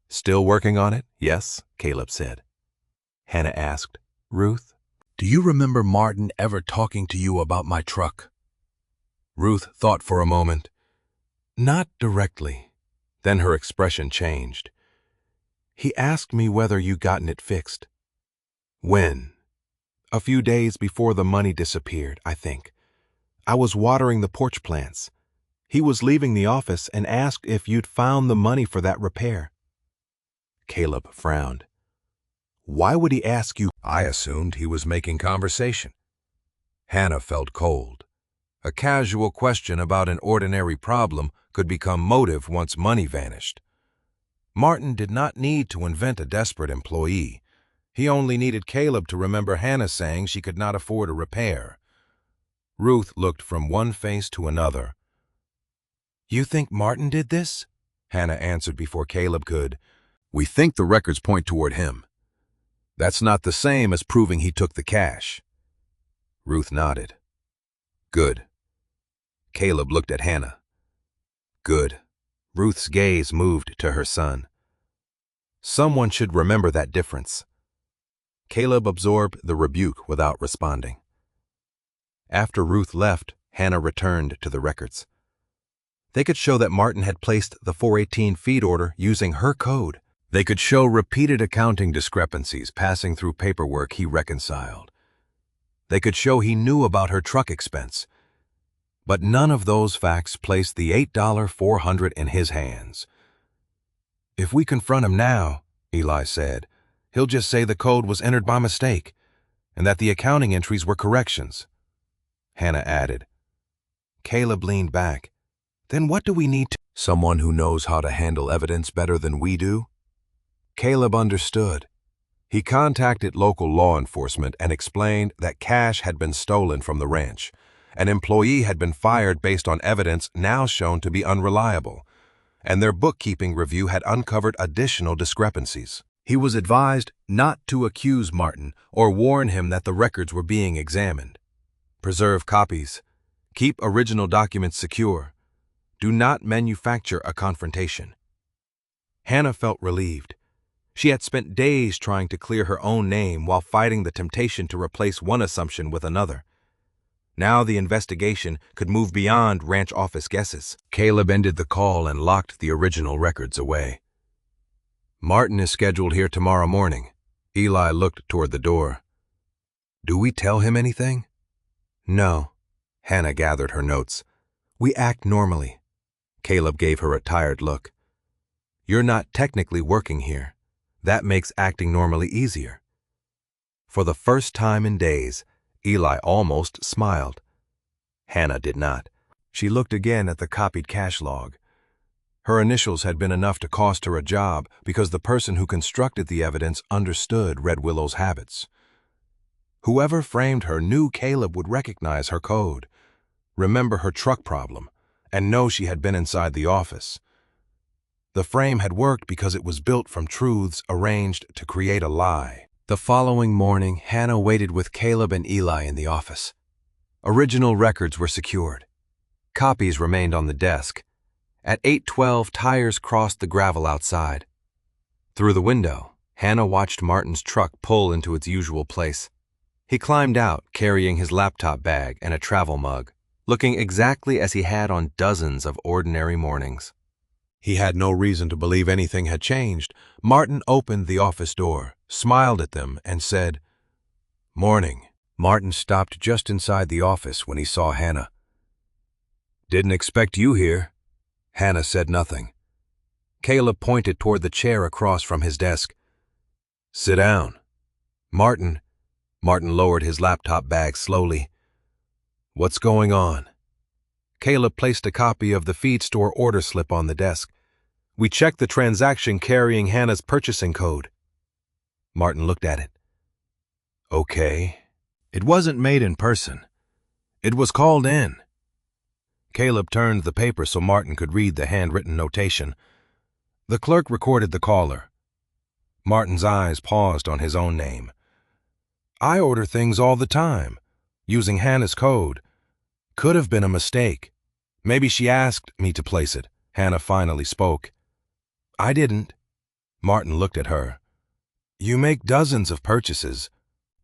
Still working on it? Yes, Caleb said. Hannah asked, Ruth, do you remember Martin ever talking to you about my truck? Ruth thought for a moment. Not directly. Then her expression changed. He asked me whether you gotten it fixed. When? A few days before the money disappeared, I think. I was watering the porch plants. He was leaving the office and asked if you'd found the money for that repair. Caleb frowned. Why would he ask you? I assumed he was making conversation. Hannah felt cold. A casual question about an ordinary problem could become motive once money vanished. Martin did not need to invent a desperate employee. He only needed Caleb to remember Hannah saying she could not afford a repair. Ruth looked from one face to another. You think Martin did this? Hannah answered before Caleb could. We think the records point toward him. That's not the same as proving he took the cash. Ruth nodded. Good. Caleb looked at Hannah. Good. Ruth's gaze moved to her son. Someone should remember that difference. Caleb absorbed the rebuke without responding. After Ruth left, Hannah returned to the records. They could show that Martin had placed the 418 feed order using her code. They could show repeated accounting discrepancies passing through paperwork he reconciled. They could show he knew about her truck expense. But none of those facts placed the $8,400 in his hands. If we confront him now, Eli said, he'll just say the code was entered by mistake and that the accounting entries were corrections. Hannah added. Caleb leaned back. Then what do we need to? Someone who knows how to handle evidence better than we do? Caleb understood. He contacted local law enforcement and explained that cash had been stolen from the ranch. An employee had been fired based on evidence now shown to be unreliable, and their bookkeeping review had uncovered additional discrepancies. He was advised not to accuse Martin or warn him that the records were being examined. Preserve copies. Keep original documents secure. Do not manufacture a confrontation. Hannah felt relieved. She had spent days trying to clear her own name while fighting the temptation to replace one assumption with another. Now the investigation could move beyond ranch office guesses. Caleb ended the call and locked the original records away. Martin is scheduled here tomorrow morning. Eli looked toward the door. Do we tell him anything? No. Hannah gathered her notes. We act normally. Caleb gave her a tired look. You're not technically working here. That makes acting normally easier. For the first time in days, Eli almost smiled. Hannah did not. She looked again at the copied cash log. Her initials had been enough to cost her a job because the person who constructed the evidence understood Red Willow's habits. Whoever framed her knew Caleb would recognize her code. remember her truck problem, and know she had been inside the office. The frame had worked because it was built from truths arranged to create a lie. The following morning, Hannah waited with Caleb and Eli in the office. Original records were secured. Copies remained on the desk. At 8:12, tires crossed the gravel outside. Through the window, Hannah watched Martin's truck pull into its usual place. He climbed out, carrying his laptop bag and a travel mug, looking exactly as he had on dozens of ordinary mornings. He had no reason to believe anything had changed. Martin opened the office door, smiled at them, and said, "Morning." Martin stopped just inside the office when he saw Hannah. "Didn't expect you here." Hannah said nothing. Caleb pointed toward the chair across from his desk. "Sit down." Martin lowered his laptop bag slowly. "What's going on?" Caleb placed a copy of the feed store order slip on the desk. "We checked the transaction carrying Hannah's purchasing code." Martin looked at it. "Okay. It wasn't made in person. It was called in." Caleb turned the paper so Martin could read the handwritten notation. The clerk recorded the caller. Martin's eyes paused on his own name. "I order things all the time, using Hannah's code. Could have been a mistake. Maybe she asked me to place it." Hannah finally spoke. "I didn't." Martin looked at her. "You make dozens of purchases.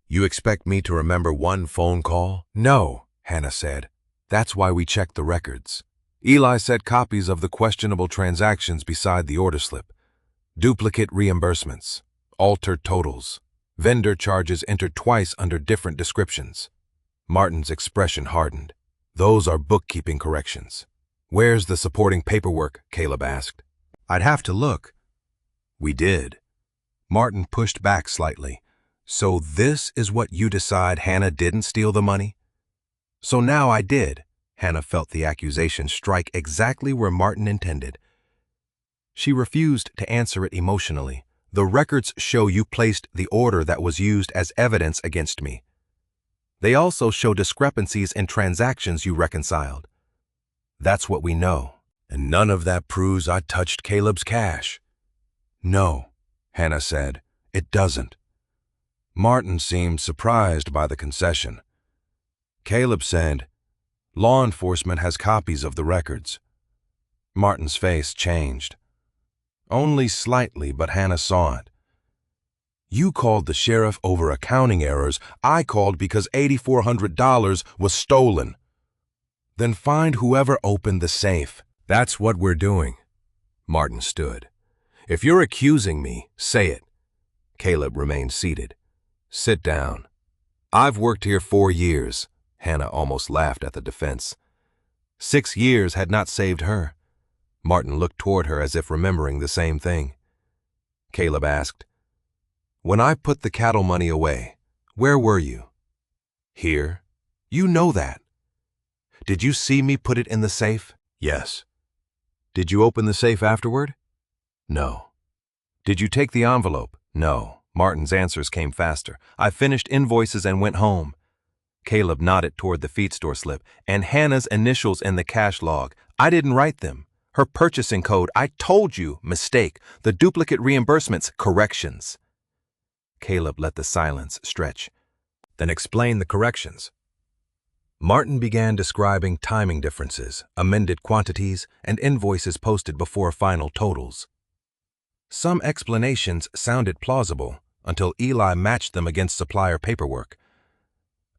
You expect me to remember one phone call?" "No," Hannah said. "That's why we checked the records." Eli set copies of the questionable transactions beside the order slip. Duplicate reimbursements, altered totals, vendor charges entered twice under different descriptions. Martin's expression hardened. "Those are bookkeeping corrections." "Where's the supporting paperwork?" Caleb asked. "I'd have to look." "We did." Martin pushed back slightly. "So this is what you decide Hannah didn't steal the money?" "So now I did." Hannah felt the accusation strike exactly where Martin intended. She refused to answer it emotionally. "The records show you placed the order that was used as evidence against me. They also show discrepancies in transactions you reconciled. That's what we know. And none of that proves I touched Caleb's cash." "No," Hannah said, "it doesn't." Martin seemed surprised by the concession. Caleb said, "Law enforcement has copies of the records." Martin's face changed. Only slightly, but Hannah saw it. "You called the sheriff over accounting errors. I called because $8,400 was stolen." "Then find whoever opened the safe." "That's what we're doing." Martin stood. "If you're accusing me, say it." Caleb remained seated. "Sit down." "I've worked here 4 years." Hannah almost laughed at the defense. 6 years had not saved her. Martin looked toward her as if remembering the same thing. Caleb asked, "When I put the cattle money away, where were you?" "Here." "You know that." "Did you see me put it in the safe?" "Yes." "Did you open the safe afterward?" "No." "Did you take the envelope?" "No." Martin's answers came faster. "I finished invoices and went home." Caleb nodded toward the feed store slip. "And Hannah's initials in the cash log. I didn't write them. Her purchasing code, I told you, mistake. The duplicate reimbursements, corrections." Caleb let the silence stretch. "Then explain the corrections." Martin began describing timing differences, amended quantities, and invoices posted before final totals. Some explanations sounded plausible until Eli matched them against supplier paperwork.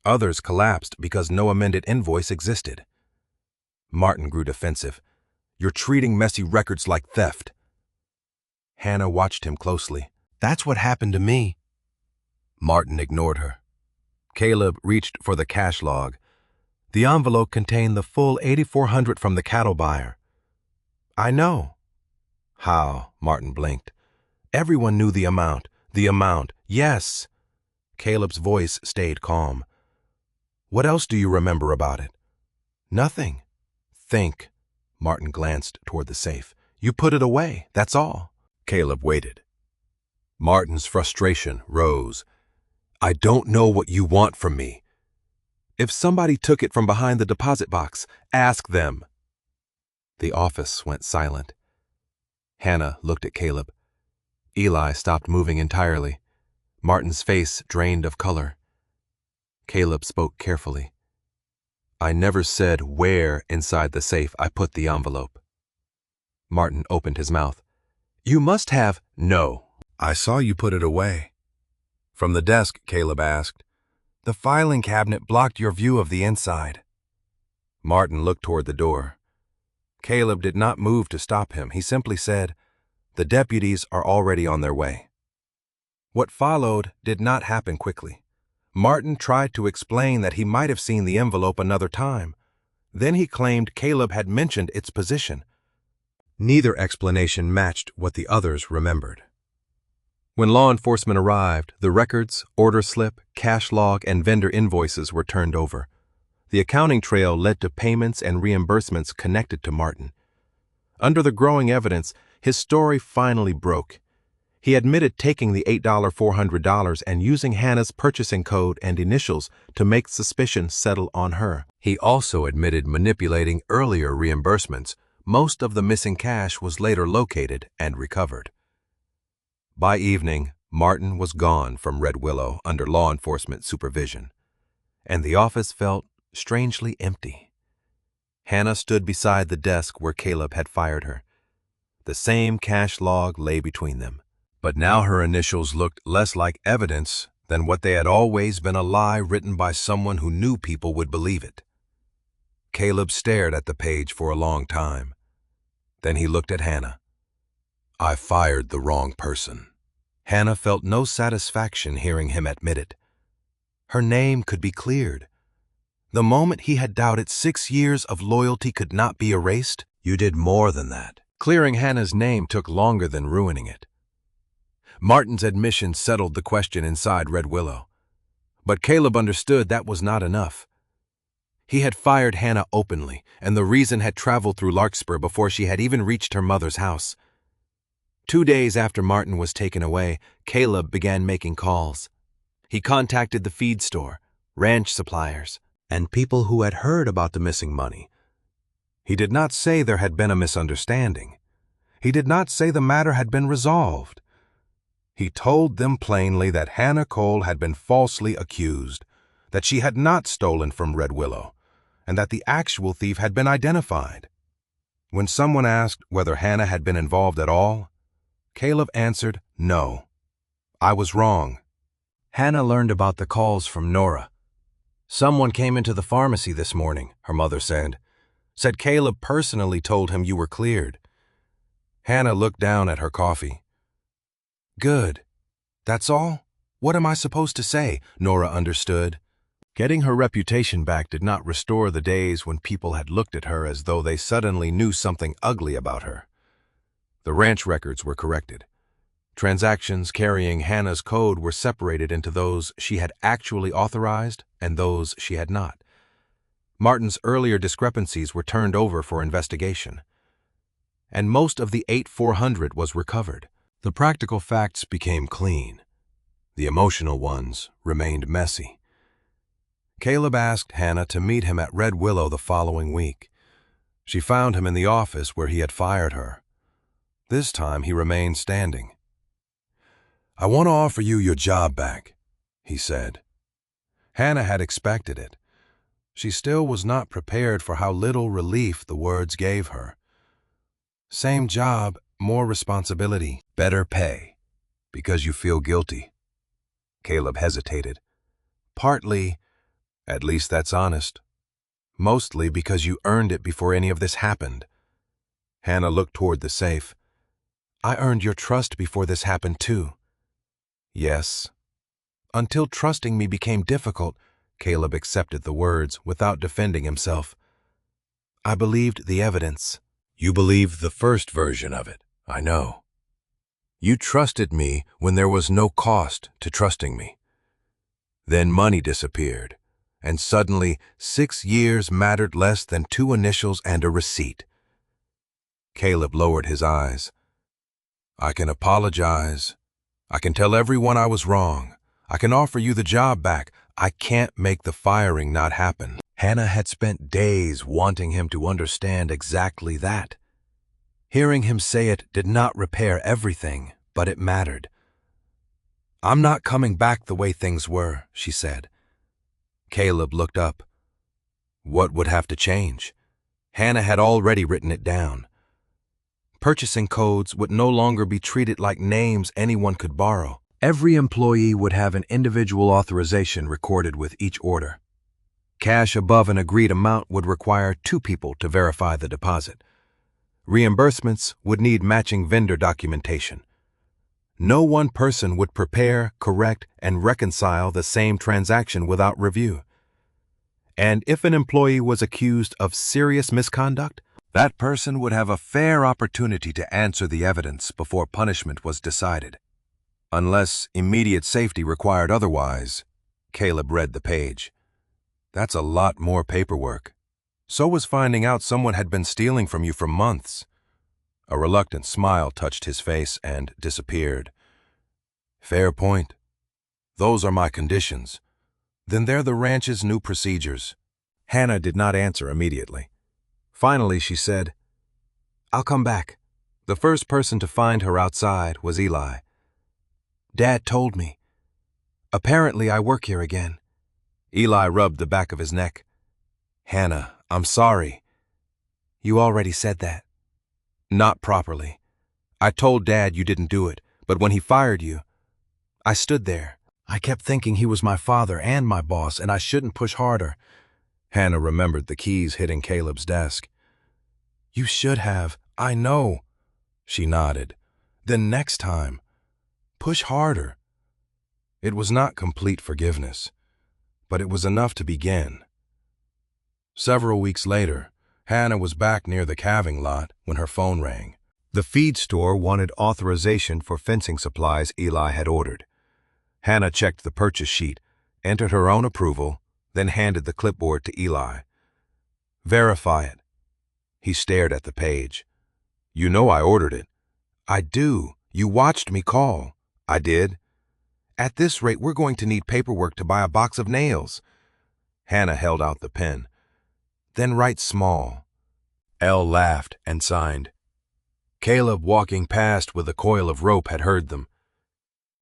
Others collapsed because no amended invoice existed. Martin grew defensive. "You're treating messy records like theft." Hannah watched him closely. "That's what happened to me." Martin ignored her. Caleb reached for the cash log. The envelope contained the full $8,400 from the cattle buyer. "I know." "How?" Martin blinked. "Everyone knew the amount. The amount. Yes." Caleb's voice stayed calm. "What else do you remember about it?" "Nothing." "Think." Martin glanced toward the safe. "You put it away, that's all." Caleb waited. Martin's frustration rose. "I don't know what you want from me." If somebody took it from behind the deposit box, ask them. The office went silent. Hannah looked at Caleb. Eli stopped moving entirely. Martin's face drained of color. Caleb spoke carefully. I never said where inside the safe I put the envelope. Martin opened his mouth. You must have. No. I saw you put it away. From the desk, Caleb asked. The filing cabinet blocked your view of the inside. Martin looked toward the door. Caleb did not move to stop him. He simply said, The deputies are already on their way. What followed did not happen quickly. Martin tried to explain that he might have seen the envelope another time. Then he claimed Caleb had mentioned its position. Neither explanation matched what the others remembered. When law enforcement arrived, the records, order slip, cash log, and vendor invoices were turned over. The accounting trail led to payments and reimbursements connected to Martin. Under the growing evidence, his story finally broke. He admitted taking the $8,400 and using Hannah's purchasing code and initials to make suspicion settle on her. He also admitted manipulating earlier reimbursements. Most of the missing cash was later located and recovered. By evening, Martin was gone from Red Willow under law enforcement supervision, and the office felt strangely empty. Hannah stood beside the desk where Caleb had fired her. The same cash log lay between them, but now her initials looked less like evidence than what they had always been, a lie written by someone who knew people would believe it. Caleb stared at the page for a long time. Then he looked at Hannah. I fired the wrong person. Hannah felt no satisfaction hearing him admit it. Her name could be cleared. The moment he had doubted 6 years of loyalty could not be erased, you did more than that. Clearing Hannah's name took longer than ruining it. Martin's admission settled the question inside Red Willow. But Caleb understood that was not enough. He had fired Hannah openly, and the reason had traveled through Larkspur before she had even reached her mother's house. 2 days after Martin was taken away, Caleb began making calls. He contacted the feed store, ranch suppliers, and people who had heard about the missing money. He did not say there had been a misunderstanding. He did not say the matter had been resolved. He told them plainly that Hannah Cole had been falsely accused, that she had not stolen from Red Willow, and that the actual thief had been identified. When someone asked whether Hannah had been involved at all, Caleb answered, no. I was wrong. Hannah learned about the calls from Nora. Someone came into the pharmacy this morning, her mother said. Said Caleb personally told him you were cleared. Hannah looked down at her coffee. Good. That's all? What am I supposed to say? Nora understood. Getting her reputation back did not restore the days when people had looked at her as though they suddenly knew something ugly about her. The ranch records were corrected. Transactions carrying Hannah's code were separated into those she had actually authorized and those she had not. Martin's earlier discrepancies were turned over for investigation, and most of the $8,400 was recovered. The practical facts became clean. The emotional ones remained messy. Caleb asked Hannah to meet him at Red Willow the following week. She found him in the office where he had fired her. This time he remained standing. I want to offer you your job back, he said. Hannah had expected it. She still was not prepared for how little relief the words gave her. Same job, more responsibility, better pay, because you feel guilty. Caleb hesitated. Partly, at least that's honest. Mostly because you earned it before any of this happened. Hannah looked toward the safe. I earned your trust before this happened too. Yes. Until trusting me became difficult, Caleb accepted the words without defending himself. I believed the evidence. You believed the first version of it, I know. You trusted me when there was no cost to trusting me. Then money disappeared, and suddenly 6 years mattered less than 2 initials and a receipt. Caleb lowered his eyes. I can apologize. I can tell everyone I was wrong. I can offer you the job back. I can't make the firing not happen. Hannah had spent days wanting him to understand exactly that. Hearing him say it did not repair everything, but it mattered. I'm not coming back the way things were, she said. Caleb looked up. What would have to change? Hannah had already written it down. Purchasing codes would no longer be treated like names anyone could borrow. Every employee would have an individual authorization recorded with each order. Cash above an agreed amount would require 2 people to verify the deposit. Reimbursements would need matching vendor documentation. No one person would prepare, correct, and reconcile the same transaction without review. And if an employee was accused of serious misconduct, that person would have a fair opportunity to answer the evidence before punishment was decided. Unless immediate safety required otherwise, Caleb read the page. That's a lot more paperwork. So was finding out someone had been stealing from you for months. A reluctant smile touched his face and disappeared. Fair point. Those are my conditions. Then they're the ranch's new procedures. Hannah did not answer immediately. Finally, she said, I'll come back. The first person to find her outside was Eli. Dad told me. Apparently, I work here again. Eli rubbed the back of his neck. Hannah, I'm sorry. You already said that. Not properly. I told Dad you didn't do it, but when he fired you, I stood there. I kept thinking he was my father and my boss, and I shouldn't push harder. Hannah remembered the keys hitting Caleb's desk. You should have. I know. She nodded. Then next time, push harder. It was not complete forgiveness, but it was enough to begin. Several weeks later, Hannah was back near the calving lot when her phone rang. The feed store wanted authorization for fencing supplies Eli had ordered. Hannah checked the purchase sheet, entered her own approval, then handed the clipboard to Eli. Verify it. He stared at the page. You know I ordered it. I do. You watched me call. I did. At this rate, we're going to need paperwork to buy a box of nails. Hannah held out the pen. Then write small. Elle laughed and signed. Caleb, walking past with a coil of rope, had heard them.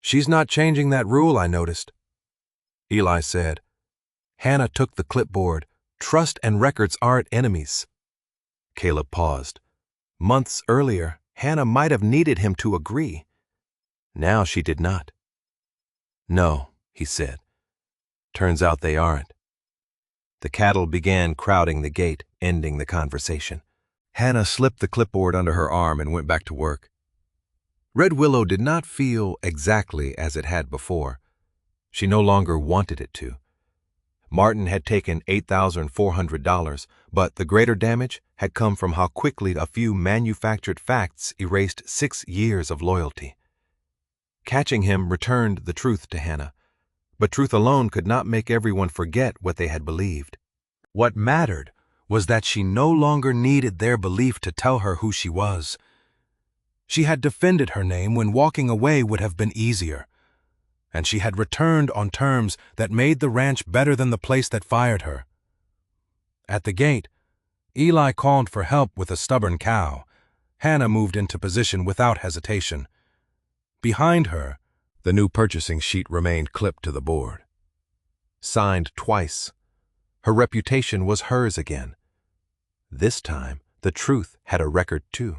She's not changing that rule, I noticed. Eli said. Hannah took the clipboard. Trust and records aren't enemies. Caleb paused. Months earlier, Hannah might have needed him to agree. Now she did not. No, he said. Turns out they aren't. The cattle began crowding the gate, ending the conversation. Hannah slipped the clipboard under her arm and went back to work. Red Willow did not feel exactly as it had before. She no longer wanted it to. Martin had taken $8,400, but the greater damage had come from how quickly a few manufactured facts erased 6 years of loyalty. Catching him returned the truth to Hannah, but truth alone could not make everyone forget what they had believed. What mattered was that she no longer needed their belief to tell her who she was. She had defended her name when walking away would have been easier, and she had returned on terms that made the ranch better than the place that fired her. At the gate, Eli called for help with a stubborn cow. Hannah moved into position without hesitation. Behind her, the new purchasing sheet remained clipped to the board. Signed twice. Her reputation was hers again. This time, the truth had a record too.